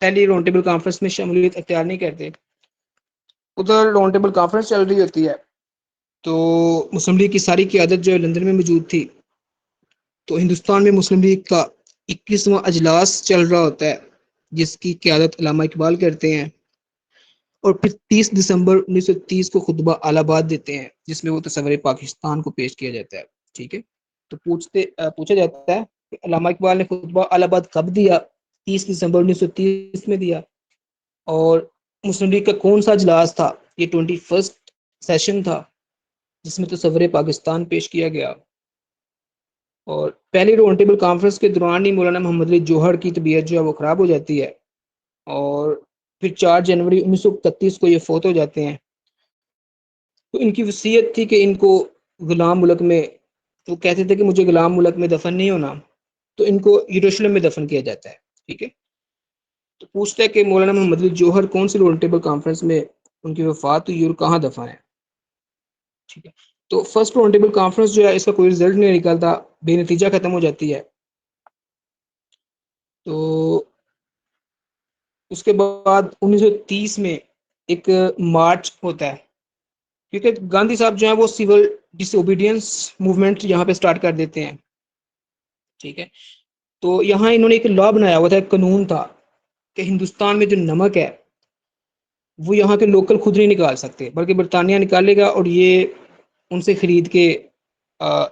पहली राउंड टेबल कॉन्फ्रेंस में शमूलियत इख्तियार नहीं करते। उधर राउंड टेबल कॉन्फ्रेंस चल रही होती है, तो मुस्लिम लीग की सारी क़यादत जो है लंदन में मौजूद थी। तो हिंदुस्तान में मुस्लिम लीग का 21वां अजलास चल रहा होता है, जिसकी क़यादत अल्लामा इकबाल करते हैं। और फिर 30 दिसंबर 1930 को खुतबा आलाबाद देते हैं, जिसमें वो तस्वीर पाकिस्तान को पेश किया जाता है, ठीक है। तो पूछा जाता है कि अल्लामा इकबाल ने खुतबा आलाबाद कब दिया। 30 दिसंबर 1930 में दिया। और मुस्लिम लीग का कौन सा इजलास था, ये 21st सेशन था, जिसमें तस्वीर पाकिस्तान पेश किया गया। और पहली राउंड टेबल कॉन्फ्रेंस के दौरान ही मौलाना मोहम्मद अली जौहर की तबीयत जो है वो ख़राब हो जाती है, और फिर 4 जनवरी 1931 को ये फौत हो जाते हैं। तो इनकी वसीयत थी कि इनको गुलाम मुल्क में, वो कहते थे कि मुझे गुलाम मुल्क में दफन नहीं होना, तो इनको यरूशलेम में दफन किया जाता है, ठीक है। तो पूछता है कि मौलाना मोहम्मद अली जौहर कौन सी राउंड टेबल कॉन्फ्रेंस में उनकी वफात हुई और कहाँ दफन है। ठीक है। तो फर्स्ट राउंड टेबल कॉन्फ्रेंस जो है इसका कोई रिजल्ट नहीं निकलता, बेनतीजा खत्म हो जाती है। तो उसके बाद 1930 में एक मार्च होता है, क्योंकि गांधी साहब जो है वो सिविल डिसोबीडियंस मूवमेंट यहाँ पे स्टार्ट कर देते हैं। ठीक है। तो यहाँ इन्होंने एक लॉ बनाया हुआ था, एक कानून था कि हिंदुस्तान में जो नमक है वो यहाँ के लोकल खुद नहीं निकाल सकते, बल्कि बरतानिया निकालेगा और ये उनसे खरीद के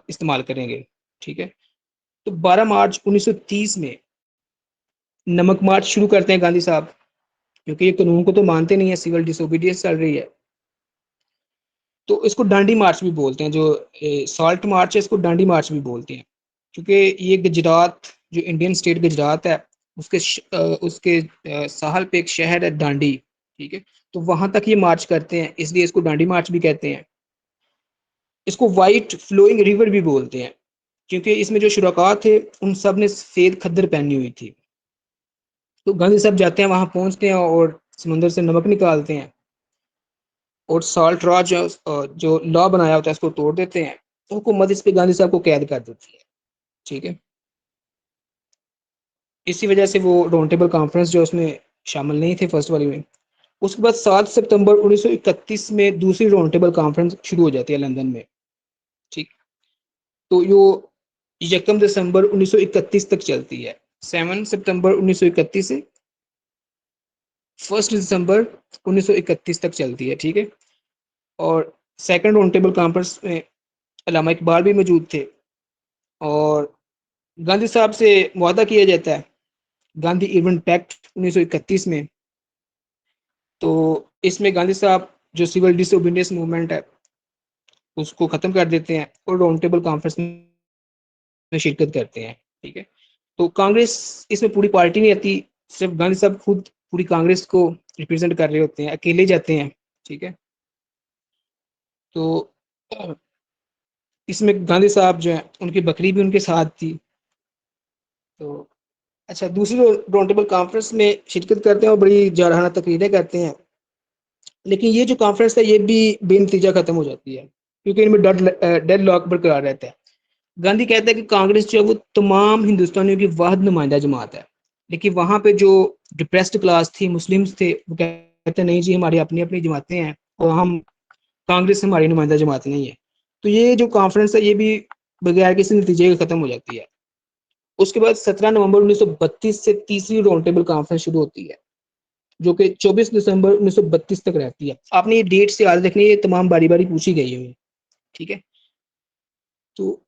इस्तेमाल करेंगे। ठीक है। तो 12 मार्च 1930 में नमक मार्च शुरू करते हैं गांधी साहब, क्योंकि ये कानून को तो मानते नहीं है, सिविल डिसोबीडियंस चल रही है। तो इसको डांडी मार्च भी बोलते हैं, जो सॉल्ट मार्च है इसको डांडी मार्च भी बोलते हैं, क्योंकि ये गुजरात, जो इंडियन स्टेट गुजरात है, उसके साहल पे एक शहर है डांडी। ठीक है। तो वहां तक ये मार्च करते हैं, इसलिए इसको डांडी मार्च भी कहते हैं। इसको वाइट फ्लोइंग रिवर भी बोलते हैं, क्योंकि इसमें जो शुरका थे उन सब ने सफेद खद्दर पहनी हुई थी। तो गांधी साहब जाते हैं, वहां पहुंचते हैं और समंदर से नमक निकालते हैं, और साल्ट राज जो लॉ बनाया होता है उसको तोड़ देते हैं। हुकूमत इस पे गांधी साहब को कैद कर देती है। ठीक है। इसी वजह से वो राउंड टेबल कॉन्फ्रेंस जो उसमें शामिल नहीं थे फर्स्ट वाली में। उसके बाद 7 सितंबर 1931 में दूसरी राउंड टेबल कॉन्फ्रेंस शुरू हो जाती है लंदन में। ठीक। तो यो 1 दिसंबर 1931 तक चलती है। 7 सितंबर 1931 से 1 दिसंबर 1931 तक चलती है। ठीक है। और सेकंड राउंड टेबल कॉन्फ्रेंस में अल्लामा इकबाल भी मौजूद थे, और गांधी साहब से वादा किया जाता है, गांधी इरविन पैक्ट 1931 में। तो इसमें गांधी साहब जो सिविल डिसोबीडियंस मूवमेंट है उसको खत्म कर देते हैं और राउंड टेबल कॉन्फ्रेंस में शिरकत करते हैं। ठीक है। तो कांग्रेस इसमें पूरी पार्टी नहीं आती, सिर्फ गांधी साहब खुद पूरी कांग्रेस को रिप्रेजेंट कर रहे होते हैं, अकेले जाते हैं। ठीक है। तो इसमें गांधी साहब जो है उनकी बकरी भी उनके साथ थी। तो अच्छा, दूसरी राउंड टेबल कॉन्फ्रेंस में शिरकत करते हैं और बड़ी जारहाना तकरीरें करते हैं, लेकिन ये जो कॉन्फ्रेंस है ये भी बेनतीजा खत्म हो जाती है, क्योंकि इनमें डेड लॉक बरकरार रहता है। गांधी कहता है कि कांग्रेस जो है वो तमाम हिंदुस्तानियों की वाहिद नुमाइंदा जमात है, लेकिन वहां पे जो डिप्रेस्ड क्लास थी, मुस्लिम्स थे, वो कहते नहीं जी हमारी अपनी अपनी जमातें हैं और हम कांग्रेस हमारी नुमाइंदा जमात नहीं है। तो ये जो कॉन्फ्रेंस है ये भी बगैर किसी नतीजे के खत्म हो जाती है। उसके बाद 17 नवंबर 1932 से तीसरी राउंड टेबल कॉन्फ्रेंस शुरू होती है, जो कि 24 दिसंबर 1932 तक रहती है। आपने ये डेट से याद रखनी है, ये तमाम बारी बारी पूछी गई है। ठीक है। तो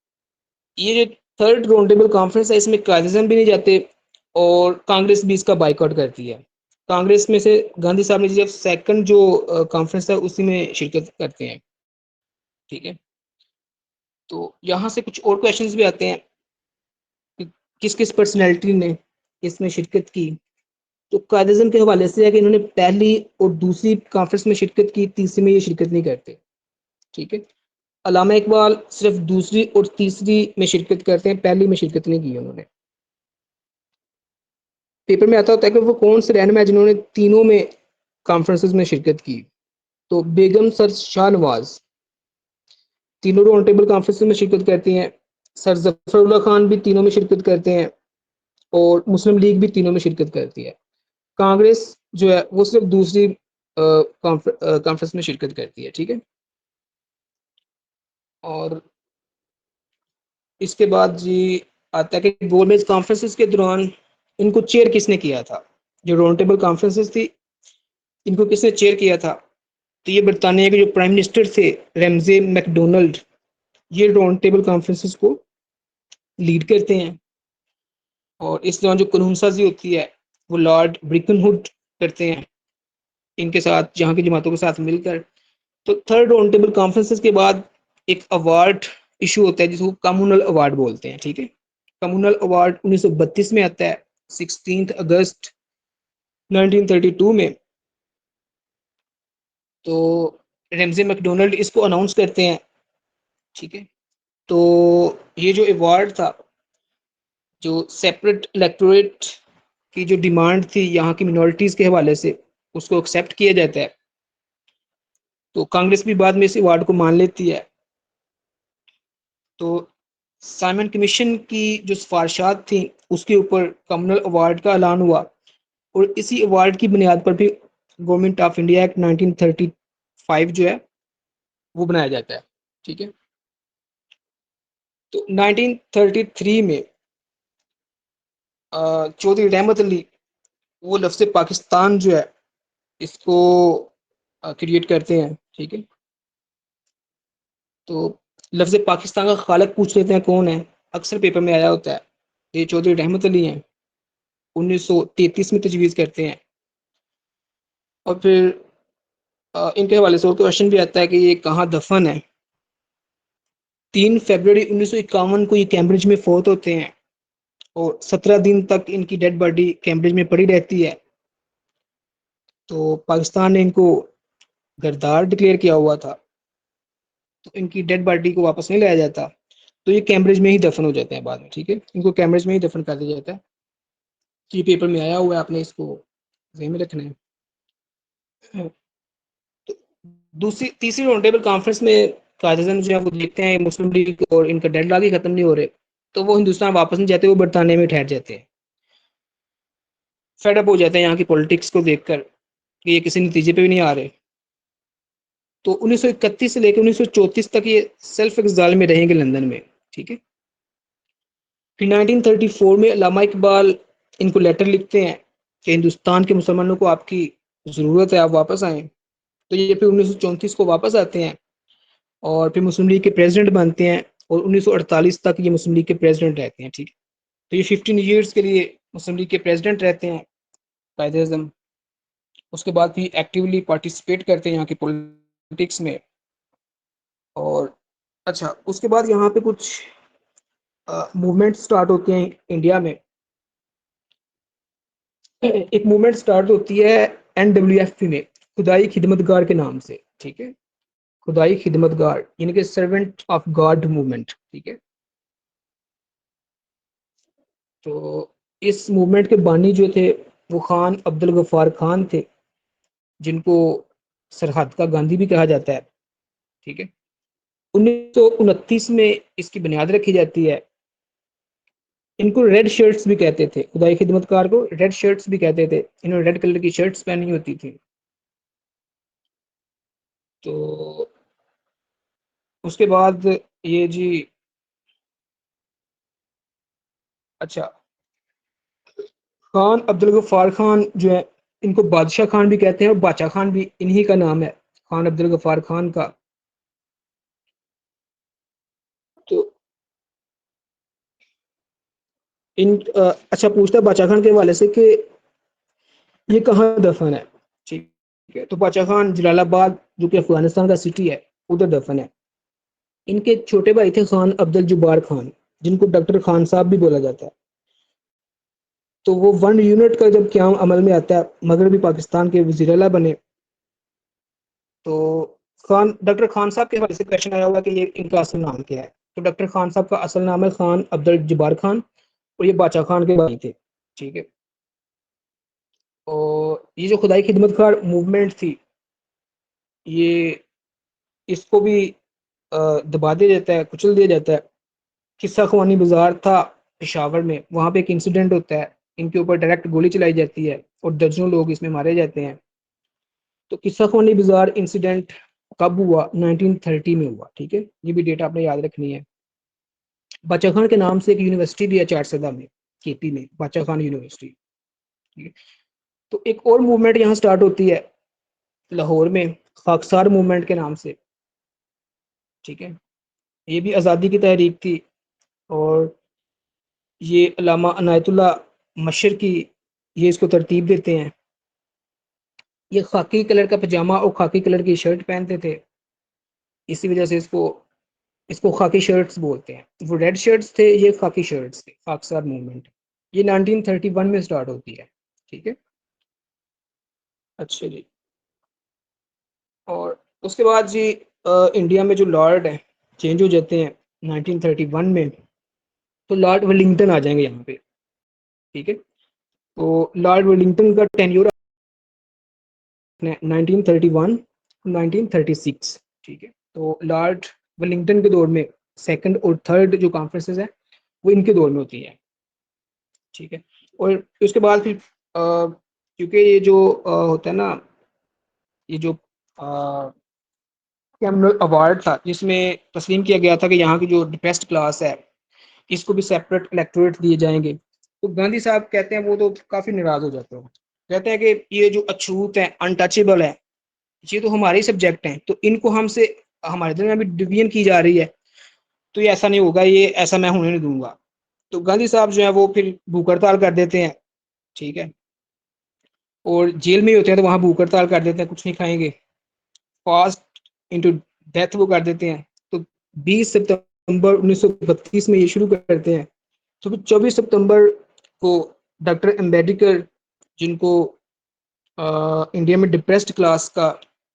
ये जो थर्ड राउंड टेबल कॉन्फ्रेंस है इसमें कायदे भी नहीं जाते, और कांग्रेस भी इसका बाइकआउट करती है। कांग्रेस में से गांधी साहब ने जब सेकंड जो कॉन्फ्रेंस है उसी में शिरकत करते हैं। ठीक है। तो यहाँ से कुछ और क्वेश्चंस भी आते हैं कि किस किस पर्सनैलिटी ने इसमें शिरकत की। तो कायदे के हवाले से है कि इन्होंने पहली और दूसरी कॉन्फ्रेंस में शिरकत की, तीसरी में ये शिरकत नहीं करते। ठीक है। अल्लामा इकबाल सिर्फ दूसरी और तीसरी में शिरकत करते हैं, पहली में शिरकत नहीं की उन्होंने। पेपर में आता होता है कि वो कौन से रहनुमा है जिन्होंने तीनों में कॉन्फ्रेंसेस में शिरकत की। तो बेगम सर शाहनवाज तीनों राउंड टेबल कॉन्फ्रेंस में शिरकत करती हैं, सर जफरुल्लाह खान भी तीनों में शिरकत करते हैं, और मुस्लिम लीग भी तीनों में शिरकत करती है। कांग्रेस जो है वो सिर्फ दूसरी कॉन्फ्रेंस में शिरकत करती है। ठीक है। और इसके बाद जी आता है कि गोलमेज कॉन्फ्रेंसेस के दौरान इनको चेयर किसने किया था, जो राउंड टेबल कॉन्फ्रेंसेस थी इनको किसने चेयर किया था। तो ये बरतानिया के जो प्राइम मिनिस्टर थे, रेमजे मैकडोनल्ड, ये राउंड टेबल कॉन्फ्रेंसेस को लीड करते हैं। और इस दौरान जो कानून साजी होती है वो लॉर्ड ब्रिकनहुड करते हैं इनके साथ, यहाँ की जमातों के साथ मिलकर। तो थर्ड राउंड टेबल कॉन्फ्रेंसेस के बाद एक अवार्ड इशू होता है जिसको कम्युनल अवार्ड बोलते हैं। ठीक है। कम्युनल अवार्ड 1932 में आता है, 16 अगस्त 1932 में। तो रेमजे मैकडोनल्ड इसको अनाउंस करते हैं। ठीक है। तो ये जो अवार्ड था, जो सेपरेट इलेक्टोरेट की जो डिमांड थी यहाँ की मिनॉरिटीज़ के हवाले से, उसको एक्सेप्ट किया जाता है। तो कांग्रेस भी बाद में इस अवार्ड को मान लेती है। तो साइमन कमीशन की जो सिफारिशात थी उसके ऊपर कॉमनवेल्थ अवार्ड का ऐलान हुआ और इसी अवार्ड की बुनियाद पर भी गवर्नमेंट ऑफ इंडिया एक्ट 1935 जो है वो बनाया जाता है। ठीक है, तो 1933 में चौधरी रहमत अली वो लफ्ज़ पाकिस्तान जो है इसको क्रिएट करते हैं। ठीक है, तो लफ्ज़ पाकिस्तान का खालिक पूछ लेते हैं कौन है, अक्सर पेपर में आया होता है, ये चौधरी रहमत अली हैं, 1933 में तजवीज़ करते हैं। और फिर इनके हवाले से और क्वेश्चन भी आता है कि ये कहाँ दफन है। 3 फरवरी 1951 को ये कैम्ब्रिज में फौत होते हैं और 17 दिन तक इनकी डेड बॉडी कैम्ब्रिज में पड़ी रहती है। तो पाकिस्तान ने इनको गद्दार डिक्लेयर किया हुआ था, तो इनकी डेड बॉडी को वापस नहीं लाया जाता, तो ये कैम्ब्रिज में ही दफन हो जाते हैं बाद में। ठीक है, इनको कैम्ब्रिज में ही दफन कर दिया जाता है। ये पेपर में आया हुआ है, आपने इसको ज़हन में रखना है। तो दूसरी तीसरी राउंड टेबल कॉन्फ्रेंस में कायद-ए-आज़म जो है वो देखते हैं मुस्लिम लीग और इनका डेडलॉक ही खत्म नहीं हो रहे, तो वो हिंदुस्तान वापस नहीं जाते, वो बरतानिया में ठहर जाते हैं। फेड अप हो जाते हैं यहाँ की पॉलिटिक्स को देखकर कि ये किसी नतीजे पे भी नहीं आ रहे। तो 1931 से लेकर 1934 तक ये सेल्फ एग्जाइल में रहेंगे लंदन में। ठीक है, फिर 1934 में अल्लामा इकबाल इनको लेटर लिखते हैं कि हिंदुस्तान के मुसलमानों को आपकी ज़रूरत है, आप वापस आएँ। तो ये फिर 1934 को वापस आते हैं और फिर मुस्लिम लीग के प्रेसिडेंट बनते हैं और 1948 तक ये मुस्लिम लीग के प्रेसिडेंट रहते हैं। ठीक है, तो ये 15 ईयर्स के लिए मुस्लिम लीग के प्रेसिडेंट रहते हैं कायद-ए-आज़म। उसके बाद भी एक्टिवली पार्टिसिपेट करते हैं यहाँ की पॉलिटिक्स में। और अच्छा, उसके बाद यहाँ पे कुछ मूवमेंट स्टार्ट होते हैं इंडिया में। एक मूवमेंट स्टार्ट होती है एनडब्ल्यूएफ में, खुदाई खिदमतगार के नाम से। ठीक है, खुदाई खिदमतगार यानी कि सर्वेंट ऑफ गॉड मूवमेंट। ठीक है, तो इस मूवमेंट के बानी जो थे वो खान अब्दुल गफ्फार खान थे, जिनको सरहद का गांधी भी कहा जाता है। ठीक है, 1929 में इसकी बुनियाद रखी जाती है। इनको रेड शर्ट्स भी कहते थे, खुदाई खिदमतकार को रेड शर्ट्स भी कहते थे, इन्होंने रेड कलर की शर्ट्स पहनी होती थी। तो उसके बाद ये जी, अच्छा, खान अब्दुल गफ्फार खान जो है इनको बादशाह खान भी कहते हैं और बादशाह खान भी इन्हीं का नाम है, खान अब्दुल गफ्फार खान का। तो इन अच्छा, पूछता है बादशाह खान के हवाले से कि ये कहाँ दफन है। ठीक है, तो बादशाह खान जलालाबाद जो कि अफगानिस्तान का सिटी है उधर दफन है। इनके छोटे भाई थे खान अब्दुल जब्बार खान, जिनको डॉक्टर खान साहब भी बोला जाता है। तो वो वन यूनिट का जब क्याम अमल में आता है, मगरबी पाकिस्तान के वज़ीर आला बने। तो खान डॉक्टर खान साहब के हवाले से क्वेश्चन आया हुआ कि ये इनका असल नाम क्या है। तो डॉक्टर खान साहब का असल नाम है खान अब्दुल जब्बार खान और ये बादशाह खान के भाई थे। ठीक है, और ये जो खुदाई खिदमतगार मूवमेंट थी, ये इसको भी दबा दिया जाता है, कुचल दिया जाता है। किस्सा ख्वानी बाजार था पेशावर में, वहाँ पे एक इंसिडेंट होता है, इनके ऊपर डायरेक्ट गोली चलाई जाती है और दर्जनों लोग इसमें मारे जाते हैं। तो किस्सा ख्वानी बाजार इंसिडेंट कब हुआ? 1930 में हुआ। ठीक है, ये भी डेट आपने याद रखनी है। बादशाह खान के नाम से एक यूनिवर्सिटी भी है चारसदा में, केपी में, बादशाह खान यूनिवर्सिटी। ठीक है, तो एक और मूवमेंट यहाँ स्टार्ट होती है लाहौर में, खाकसार मूवमेंट के नाम से। ठीक है, ये भी आज़ादी की तहरीक थी और ये अल्लामा अनायतुल्लाह मशरकी ये इसको तरतीब देते हैं। ये खाकी कलर का पजामा और खाकी कलर की शर्ट पहनते थे, इसी वजह से इसको इसको खाकी शर्ट्स बोलते हैं। वो रेड शर्ट्स थे, ये खाकी शर्ट्स थे। खाकसार मूवमेंट ये 1931 में स्टार्ट होती है। ठीक है, अच्छा जी। और उसके बाद जी इंडिया में जो लॉर्ड है चेंज हो जाते हैं 1931 में। तो लॉर्ड वेलिंगटन आ जाएंगे यहाँ पे। ठीक है, तो लॉर्ड वेलिंगटन का टेन्योर 1931 1936, ठीक है। तो लॉर्ड वेलिंगटन के दौर में सेकंड और थर्ड जो कॉन्फ्रेंसेस है वो इनके दौर में होती है, ठीक है। और उसके बाद फिर क्योंकि ये जो होता है ना, ये जो कैमरल अवार्ड था जिसमें तस्लीम किया गया था कि यहाँ की जो डिप्रेस्ड क्लास है इसको भी सेपरेट इलेक्टोरेट दिए जाएंगे, तो गांधी साहब कहते हैं वो तो काफी नाराज हो जाते हैं, कहते हैं कि ये जो अछूत है, अनटचेबल है, ये तो हमारे सब्जेक्ट हैं, तो इनको हमसे हमारे दरमियान भी डिवीजन की जा रही है, तो ये ऐसा नहीं होगा, ये ऐसा मैं होने नहीं दूंगा। तो गांधी साहब जो है वो फिर भूख हड़ताल कर देते हैं, ठीक है। और जेल में ही होते हैं तो वहां भूख हड़ताल कर देते हैं, कुछ नहीं खाएंगे, फास्ट इनटू डेथ वो कर देते हैं। तो 20 सितंबर 1932 में ये शुरू करते हैं। तो फिर 24 सितंबर को डॉक्टर अम्बेडकर, जिनको इंडिया में डिप्रेस्ड क्लास का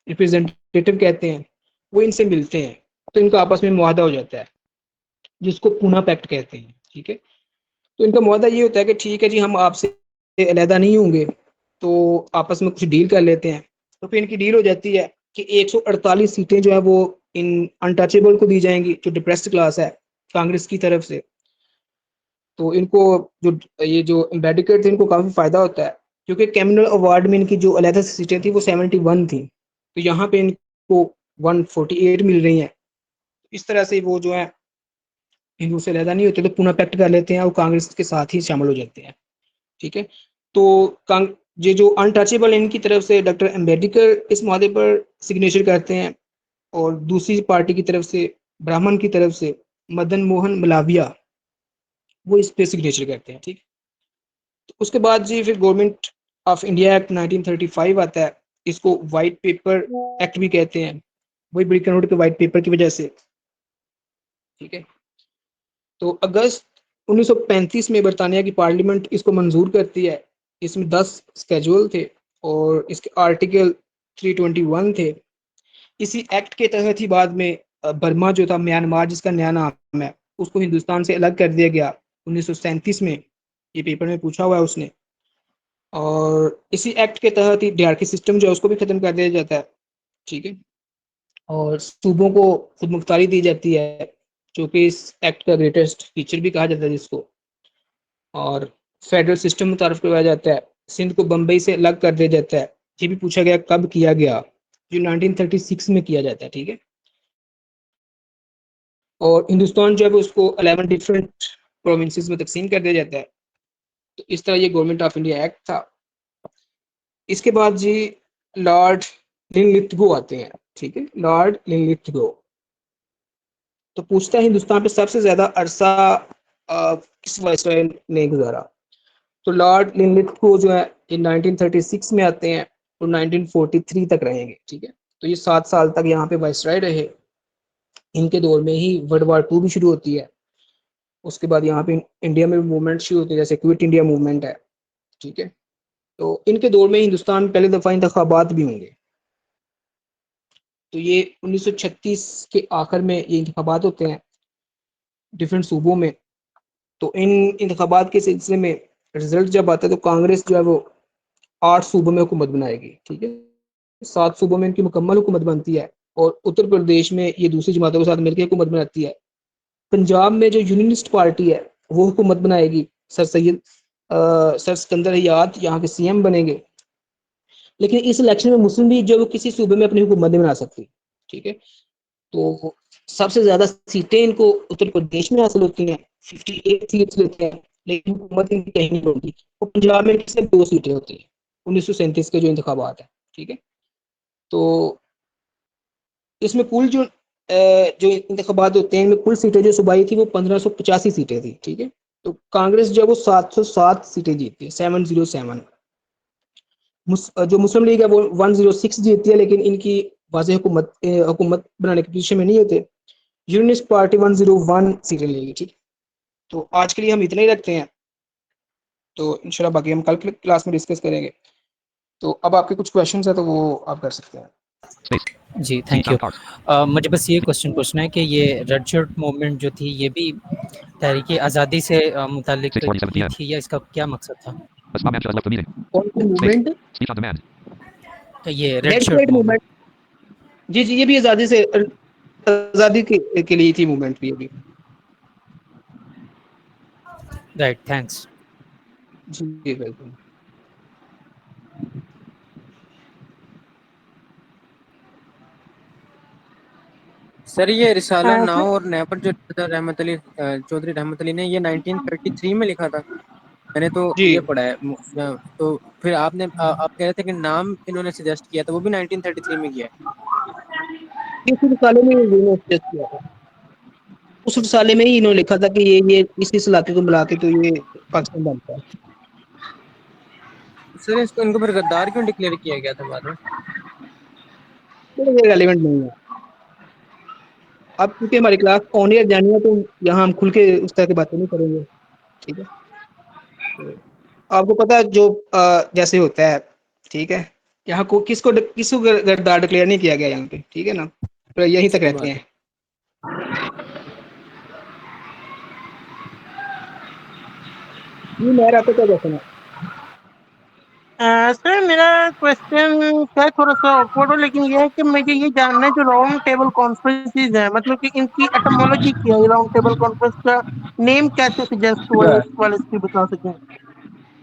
रिप्रेजेंटेटिव कहते हैं, वो इनसे मिलते हैं, तो इनका आपस में मुआहदा हो जाता है जिसको पूना पैक्ट कहते हैं, ठीक है। तो इनका मुआहदा ये होता है कि ठीक है जी, हम आपसे अलहदा नहीं होंगे, तो आपस में कुछ डील कर लेते हैं। तो फिर इनकी डील हो जाती है कि 148 सीटें जो है वो इन अनटचेबल को दी जाएंगी, जो डिप्रेस्ड क्लास है, कांग्रेस की तरफ से। तो इनको जो ये जो अम्बेडकर थे इनको काफ़ी फ़ायदा होता है, क्योंकि कैमिनल अवार्ड में इनकी जो अलहदा सीटें थी वो 71 थी, तो यहाँ पे इनको 148 मिल रही हैं। इस तरह से वो जो है हिंदू से अलहदा नहीं होते, तो पुनः पैक्ट कर लेते हैं और कांग्रेस के साथ ही शामिल हो जाते हैं, ठीक है। तो ये जो अनटचेबल इनकी तरफ से डॉक्टर अम्बेडकर इस मुआहदे पर सिग्नेचर करते हैं, और दूसरी पार्टी की तरफ से, ब्राह्मण की तरफ से, मदन मोहन मलाविया, वो इस पे सिग्नेचर करते हैं, ठीक। तो उसके बाद जी फिर गवर्नमेंट ऑफ इंडिया एक्ट 1935 आता है, इसको वाइट पेपर एक्ट भी कहते हैं, वही ब्रिकन रोड के वाइट पेपर की वजह से, ठीक है। तो अगस्त 1935 में बरतानिया की पार्लियामेंट इसको मंजूर करती है। इसमें 10 स्केड्यूल थे और इसके आर्टिकल 321 थे। इसी एक्ट के तहत ही बाद में बर्मा जो था, म्यांमार जिसका नया नाम है, उसको हिंदुस्तान से अलग कर दिया गया 1937 में, ये पेपर में पूछा हुआ है उसने। और इसी एक्ट के तहत ही डीआरके सिस्टम जो है उसको भी खत्म कर दिया जाता है, ठीक है। और सूबों को खुद मुख्तारी दी जाती है, जो कि इस एक्ट का ग्रेटेस्ट फीचर भी कहा जाता है जिसको। और फेडरल सिस्टम मुतारफ करवाया जाता है, सिंध को बम्बई से अलग कर दिया जाता है। ये भी पूछा गया कब किया गया, जो 1936 में किया जाता है, ठीक है। और हिंदुस्तान जो है उसको 11 डिफरेंट प्रोविंसेस में तकसीम कर दिया जाता है। तो इस तरह ये गवर्नमेंट ऑफ इंडिया एक्ट था। इसके बाद जी लॉर्ड लिनलिथगो आते हैं, ठीक है, लॉर्ड लिनलिथगो। तो पूछता है हिंदुस्तान पे सबसे ज्यादा अरसा किस वायसराय ने गुजारा। तो लॉर्ड लिनलिथगो जो है ये 1936 में आते हैं और 1943 तक रहेंगे, ठीक है। तो ये 7 साल तक यहाँ पे वायसराय रहे। इनके दौर में ही वर्ल्ड वार 2 भी शुरू होती है। उसके बाद यहाँ पे इंडिया में भी मूवमेंट शुरू होती है, जैसे क्विट इंडिया मूवमेंट है, ठीक है। तो इनके दौर में हिंदुस्तान में पहली दफा इंतखाबात भी होंगे। तो ये 1936 के आखिर में ये इंतखाबात होते हैं डिफरेंट सूबों में। तो इन इंतखाबात के सिलसिले में रिजल्ट जब आता है, तो कांग्रेस जो है वो 8 सूबों में हुकूमत बनाएगी, ठीक है। 7 सूबों में इनकी मुकम्मल हुकूमत बनती है, और उत्तर प्रदेश में ये दूसरी जमातों के साथ मिलकर हुकूमत बनाती है। पंजाब में जो यूनियनिस्ट पार्टी है वो हुकूमत बनाएगी, सर सिकंदर हयात यहाँ के सीएम बनेंगे। लेकिन इस इलेक्शन में मुस्लिम लीग जो है वो किसी सूबे में अपनी हुकूमत नहीं बना सकती, ठीक है। तो सबसे ज्यादा सीटें इनको उत्तर प्रदेश में हासिल होती हैं, 58 सीट्स लेते हैं, लेकिन हुकूमत इनकी कहीं नहीं बनती। और पंजाब में सिर्फ 2 सीटें होती हैं 1937 के जो इंतखाबात है, ठीक है। तो इसमें कुल जो इंतखाबात होते हैं, इनमें कुल सीटें जो सूबाई थी वो 1585 सीटें थी, ठीक है। तो कांग्रेस जो है वो 707 सीटें जीतती है, 707। जो मुस्लिम लीग है वो 106 जीतती है, लेकिन इनकी वाज़ेह हुकूमत बनाने की पोजीशन में नहीं होते। यूनिस्ट पार्टी 101 सीटें लेगी, ठीक। तो आज के लिए हम इतना ही रखते हैं, तो इंशाल्लाह बाकी हम कल की क्लास में डिस्कस करेंगे। तो अब आपके कुछ क्वेश्चंस है तो वो आप कर सकते हैं। जी, थैंक यू। मुझे बस ये क्वेश्चन पूछना है कि ये रेड शर्ट मूवमेंट जो थी, ये भी तहरीक आज़ादी से मुताल्लिक थी, या इसका क्या मकसद था? कौन सी मूवमेंट? तो ये रेड शर्ट मूवमेंट जी जी, ये भी आज़ादी के लिए थी मूवमेंट भी अभी। Right, thanks. जी बिल्कुल। सर ये रिसाला सर नाव और नेपर जो रहमत अली चौधरी रहमत अली ने ये 1933 में लिखा था। मैंने तो जी ये पढ़ा है। तो फिर आप कह रहे थे कि नाम इन्होंने सजेस्ट किया था, वो भी 1933 में किया है। इस रिसाले में इन्होंने suggest किया था, उस रिसाले में ही इन्होंने लिखा था कि ये इस इलाके को मिला के तो ये पाकिस्तान बनता है। सर इसको इनको फिर गद्दार क्यों डिक्लेयर किया गया था बाद में? तो ये रेलिवेंट नहीं है। अब क्योंकि हमारी क्लास ऑन एयर जानी है तो यहाँ हम खुल के उस तरह की बातें नहीं करेंगे, ठीक है। तो आपको पता है जो जैसे होता है, ठीक है, यहाँ को किसको गद्दार डिक्लेयर नहीं किया गया यहाँ पे, ठीक है ना, तो यहीं तक सही रहते बात है। हैं। ये मेरा आपको क्या क्वेश्चन है? सर मेरा क्वेश्चन क्या है, थोड़ा सा ऑकवर्ड हो, लेकिन ये है कि मुझे ये जानना है जो राउंड टेबल कॉन्फ्रेंसेस है, मतलब कि इनकी एटमोलॉजी क्या है, राउंड टेबल कॉन्फ्रेंस का नेम कैसे सजेस्ट हुआ है, इस वाले से बता सकें।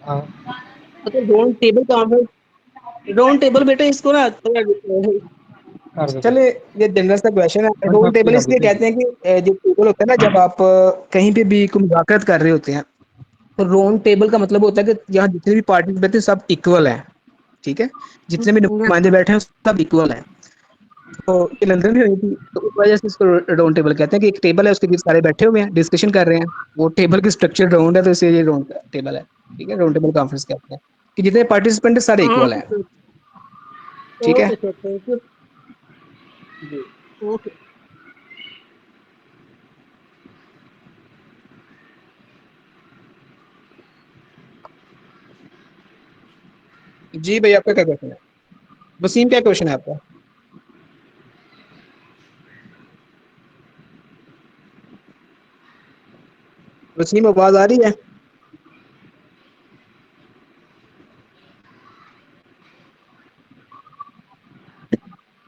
अच्छा, राउंड टेबल बेटा इसको ना चले, ये जनरल सा क्वेश्चन है। राउंड टेबल इसलिए कहते हैं कि जो टेबल होता है ना, जब आप कहीं पे भी कोई मुज़ाकरत कर रहे होते हैं, तो राउंड टेबल का मतलब होता है कि यहाँ जितने भी पार्टिसिपेंट बैठे हैं सब इक्वल हैं, ठीक है, जितने भी यस नुमाइंदे बैठे हैं सब इक्वल हैं। तो ये लंदन में हुई थी, तो उस वजह से इसको राउंड टेबल कहते हैं कि एक टेबल है, उसके बीच सारे बैठे हुए हैं, डिस्कशन कर रहे हैं, वो टेबल की स्ट्रक्चर राउंड है, तो इसलिए ये राउंड टेबल है, ठीक है। राउंड टेबल कॉन्फ्रेंस कहते हैं कि जितने पार्टिसिपेंट है सारे इक्वल ओके हैं, सर, ठीक है। Okay sir, thank you. जी ओके। जी भैया, आपका क्या क्वेश्चन है? वसीम, क्या क्वेश्चन है आपका? वसीम, आवाज आ रही है?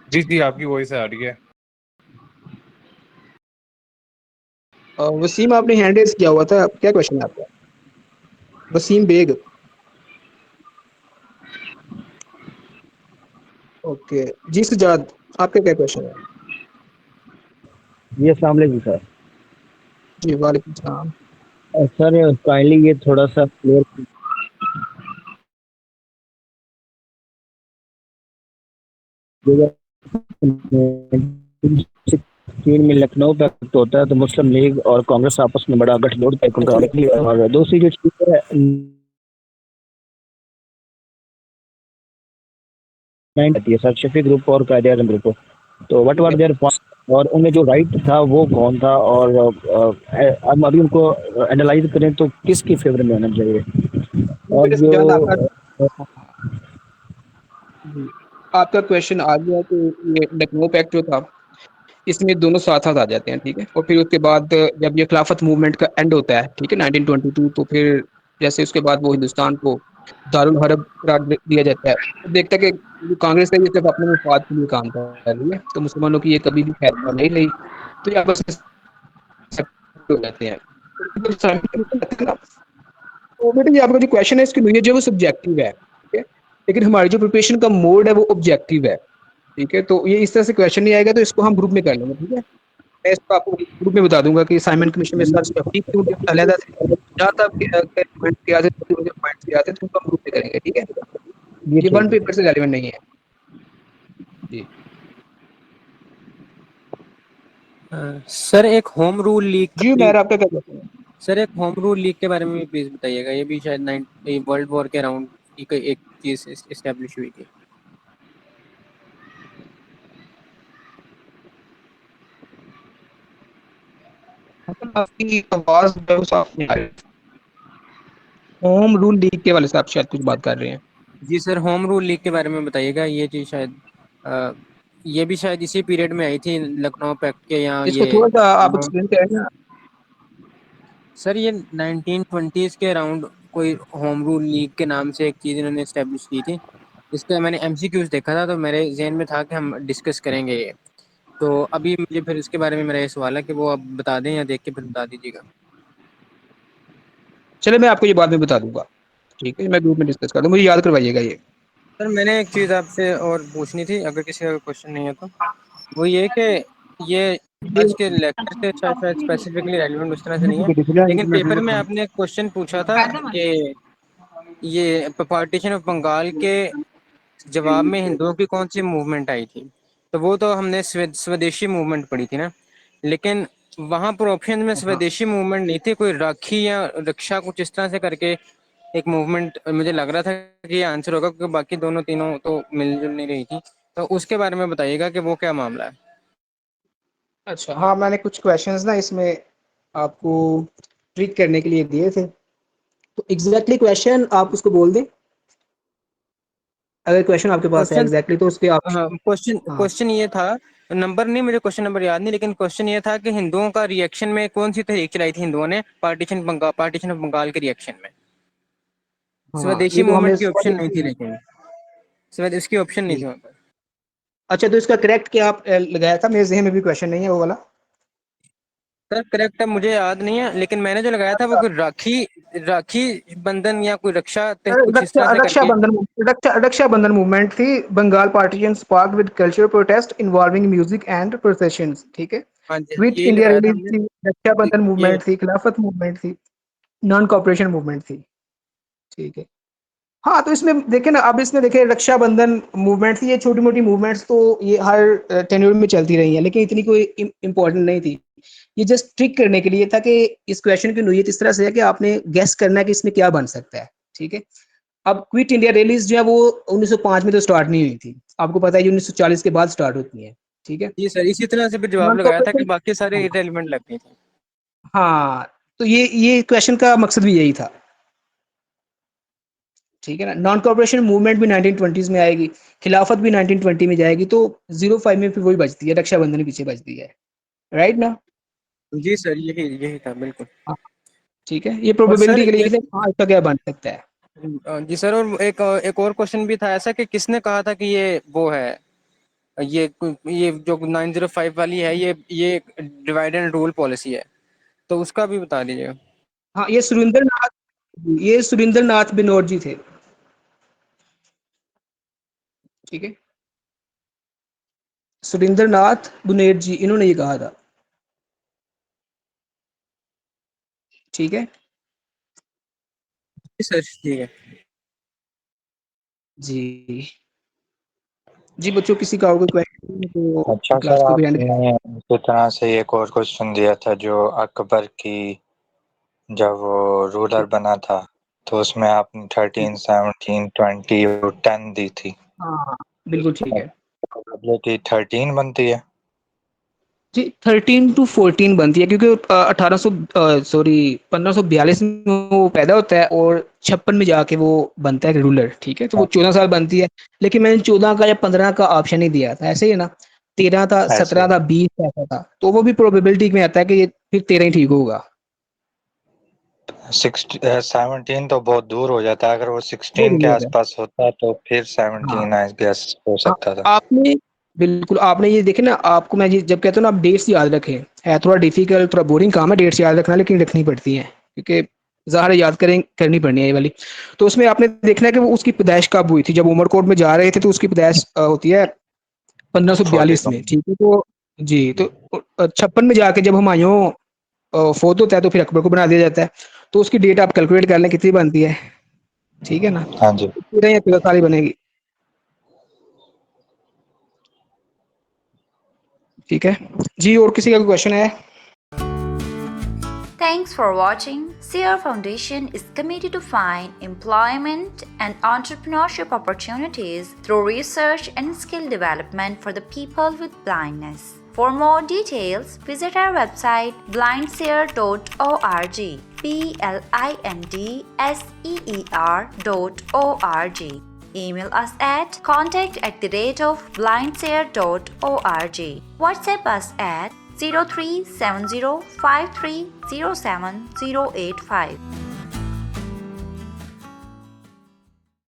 जी जी, आपकी वॉइस आ रही है। वसीम, आपने हैंड रेज किया हुआ था, क्या क्वेश्चन है आपका? वसीम बेग। ओके, जी सजाद, आपका क्या क्वेश्चन है? जी अस्सलाम वालेकुम सर। जी वालेकुम सलाम। सर काइंडली ये थोड़ा सा क्लियर चीन में लखनऊ पे वक्त होता है तो मुस्लिम लीग और कांग्रेस आपस में बड़ा गठजोड़ तय कर, और दूसरी जो चीज है 9 सर शफी ग्रुप और कायदे आजम ग्रुप, तो वट वर देयर और उनमें जो राइट था वो कौन था, और हम अभी उनको एनालाइज करें तो किसकी फेवर में होना चाहिए, और मेरे सजाद, आपका जो जी, आपका क्वेश्चन आ गया कि ये लखनऊ पैक्ट जो था, इसमें दोनों साथ साथ आ जाते हैं, ठीक है। और फिर उसके बाद जब ये खिलाफत मूवमेंट का एंड होता है, ठीक है, 1922, तो फिर जैसे उसके बाद वो हिंदुस्तान को दारुल हर्ब करार दिया जाता है, तो देखता है कि जो कांग्रेस है ये सिर्फ अपने मुफाद के लिए काम कर रही है, तो मुसलमानों की ये कभी भी खैर नहीं रही, तो ये आपस में separate हो जाते हैं। तो बेटा, ये आपका जो क्वेश्चन है इसकी नोयत जो है वो सब्जेक्टिव है, ठीक है, लेकिन हमारी जो प्रिपरेशन का मोड है वो ऑब्जेक्टिव है, ठीक है। तो ये इस तरह से क्वेश्चन नहीं आएगा, तो इसको हम ग्रुप में कर लेंगे, ठीक है। मैं इसको आपको ग्रुप में बता दूंगा कि साइमन कमीशन में सर शफीक क्यों अलहदा थे, जहाँ तक पॉइंट याद है, तो मुझे पॉइंट्स याद है, तो उनको हम ग्रुप में करेंगे, ठीक है। ये ये ठीक वन है। पेपर से रेलिवेंट नहीं है। जी सर एक होम रूल लीग जी, मैं आपका क्या कहता हूँ? सर एक होम रूल लीग के बारे में भी प्लीज बताइएगा। ये भी शायद वर्ल्ड वॉर के अराउंड एक चीज एस्टेब्लिश हुई थी। आपकी आवाज जो है वो साफ नहीं आ रही। होम रूल लीग के वाले से आप शायद कुछ बात कर रहे हैं। जी सर, होम रूल लीग के बारे में बताइएगा। ये चीज शायद ये भी शायद इसी पीरियड में आई थी लखनऊ पैक्ट के, यहाँ इसको ये थोड़ा सा आप एक्सप्लेन करें ना। सर ये 1920s के अराउंड कोई होम रूल लीग के नाम से एक चीज इन्होंने एस्टेब्लिश की थी। इसका मैंने एमसीक्यूज देखा था, तो मेरे जहन में था कि हम डिस्कस करेंगे ये। तो अभी मुझे फिर इसके बारे में मेरा ये सवाल है कि वो आप बता दें या देख के फिर बता दीजिएगा। चलिए मैं आपको ये बाद में बता दूंगा, ठीक है, मैं ग्रुप में डिस्कस कर दूँ, मुझे याद करवाइएगा ये। सर मैंने एक चीज़ आपसे और पूछनी थी, अगर किसी का क्वेश्चन नहीं है तो, वो ये कि ये आज के लेक्चर से शायद स्पेसिफिकली रेलिवेंट उस तरह से नहीं है, लेकिन पेपर में आपने एक क्वेश्चन पूछा था कि ये पार्टीशन ऑफ बंगाल के जवाब में हिंदुओं की कौन सी मूवमेंट आई थी। तो वो तो हमने स्वदेशी मूवमेंट पढ़ी थी ना, लेकिन वहाँ पर ऑप्शन में स्वदेशी मूवमेंट नहीं थी, कोई राखी या रक्षा कुछ इस तरह से करके एक मूवमेंट मुझे लग रहा था कि ये आंसर होगा, क्योंकि बाकी दोनों तीनों तो मिलजुल नहीं रही थी। तो उसके बारे में बताइएगा कि वो क्या मामला है। अच्छा, हाँ, मैंने कुछ क्वेश्चंस ना इसमें आपको ट्रिक करने के लिए दिए थे, तो एग्जैक्टली क्वेश्चन आप उसको बोल दें, अगर क्वेश्चन आपके पास है क्वेश्चन, एग्जैक्टली तो उसके आप। हाँ, हाँ क्वेश्चन ये था, नंबर नहीं, मुझे क्वेश्चन नंबर याद नहीं, लेकिन क्वेश्चन ये था कि हिंदुओं का रिएक्शन में कौन सी तहरीक चलाई थी हिंदुओं ने पार्टीशन ऑफ बंगाल के रिएक्शन में। हाँ, स्वदेशी ये तो हमने मूवमेंट की ऑप्शन नहीं थी, लेकिन स्वदेश की ऑप्शन नहीं थी ठीक। वहाँ पर। अच्छा, तो इसका करेक्ट क्या आप लगाया था, मेरे जहन में भी क्वेश्चन नहीं है वो वाला। सर करेक्ट है, मुझे याद नहीं है, लेकिन मैंने जो लगाया था वो कोई राखी राखी बंधन या कोई रक्षा कुछ इस तरह से करके। रक्षाबंधन मूवमेंट थी, Bengal partition sparked with cultural protest involving music and processions, ठीक है। हाँ जी, क्विट यही इंडिया लगाया था रिलीज हमने। थी, रक्षाबंधन ये मूवमेंट थी, खिलाफत मूवमेंट थी, नॉन कॉपरेशन मूवमेंट थी, ठीक है। हाँ, तो इसमें देखें ना, अब इसमें देखें रक्षाबंधन मूवमेंट थी, ये छोटी मोटी मूवमेंट्स तो ये हर टेन्योर में चलती रही हैं, लेकिन इतनी कोई इंपॉर्टेंट नहीं थी। ये जस्ट ट्रिक करने के लिए था कि इस क्वेश्चन की नोयत इस तरह से है कि आपने गेस करना है कि इसमें क्या बन सकता है, ठीक है। अब क्विट इंडिया रैलीज जो है वो 1905 में तो स्टार्ट नहीं हुई थी, आपको पता है ये 1940 के बाद स्टार्ट होती है, ठीक है। ये सर इसी तरह से फिर जवाब नॉन लगाया था कि कॉपरेशन, बाकी सारे इरेलीवेंट लग गए थे। हाँ, तो ये क्वेश्चन का मकसद भी यही था, ठीक है ना। नॉन कॉपरेशन मूवमेंट भी 1920s में आएगी, खिलाफत भी 1920 में जाएगी, तो 05 में फिर वही बचती है, रक्षाबंधन के पीछे बचती है, राइट ना। जी सर, यही यही था बिल्कुल। हाँ, ठीक है, ये और सर प्रोबेबिलिटी के लिए एक, कि हाँ इसका क्या बन सकता है। जी सर, और एक और क्वेश्चन भी था ऐसा कि किसने कहा था कि ये वो है, ये जो 905 वाली है, ये डिवाइड एंड रूल पॉलिसी है, तो उसका भी बता दीजिएगा। हाँ, ये सुरेंद्र नाथ बिनोद जी थे, ठीक है, सुरेंद्र नाथ बुनेट जी, इन्होंने ये कहा था, ठीक है जी सर, ठीक है। जी। जी बच्चों, किसी का और कोई क्वेश्चन तो अच्छा क्लास सर, को भी एंड। आपने इसी तरह से एक और क्वेश्चन दिया था जो अकबर की जब वो रूलर बना था, तो उसमें आपने 13, 17, 20 और 10 दी थी। हाँ बिल्कुल ठीक है प्रोबेबिलिटी 13 बनती है। जी, 13 to 14 बनती है, क्योंकि 1542 में वो पैदा होता है और 56 में जाके वो बनता है रूलर, ठीक है, तो वो 14 साल बनती है। लेकिन मैंने 14 का या 15 का ऑप्शन ही दिया था, ऐसे ही है ना, 13 था, ऐसे 17 था, 20 ऐसा था, तो वो भी प्रोबेबिलिटी में आता है कि ये फिर 13 ही ठीक होगा। 17 तो बहुत दूर हो जाता है, अगर वो वो 16 के रूलर है। आसपास होता तो फिर हाँ 17 आई गेस हो हाँ, सकता था। आपने बिल्कुल, आपने ये देखे ना, आपको मैं जब कहता हूँ ना आप डेट्स याद रखें, है थोड़ा डिफिकल्ट, थोड़ा बोरिंग काम है डेट्स याद रखना, लेकिन रखनी पड़ती हैं, क्योंकि ज़ाहिर है याद करनी पड़नी है ये वाली। तो उसमें आपने देखना है कि वो उसकी पैदाइश कब हुई थी, जब उमरकोट में जा रहे थे तो उसकी पैदाइश होती है 1542 में, 41। ठीक है। तो जी, तो 56 में जाके जब हुमायूं फोत होता है तो फिर अकबर को बना दिया जाता है, तो उसकी डेट आप कैलकुलेट कर लें कितनी बनती है, ठीक है ना, हाँ जी। 13 या 13 साल ही बनेगी, ठीक है जी। और किसी का कोई क्वेश्चन है? Thanks for watching. Sierra Foundation is committed to find employment and entrepreneurship opportunities through research and skill development for the people with blindness. For more details, visit our website blindseer.org. blindseer.org. Email us at contact@blindseer.org. WhatsApp us at 037053078085.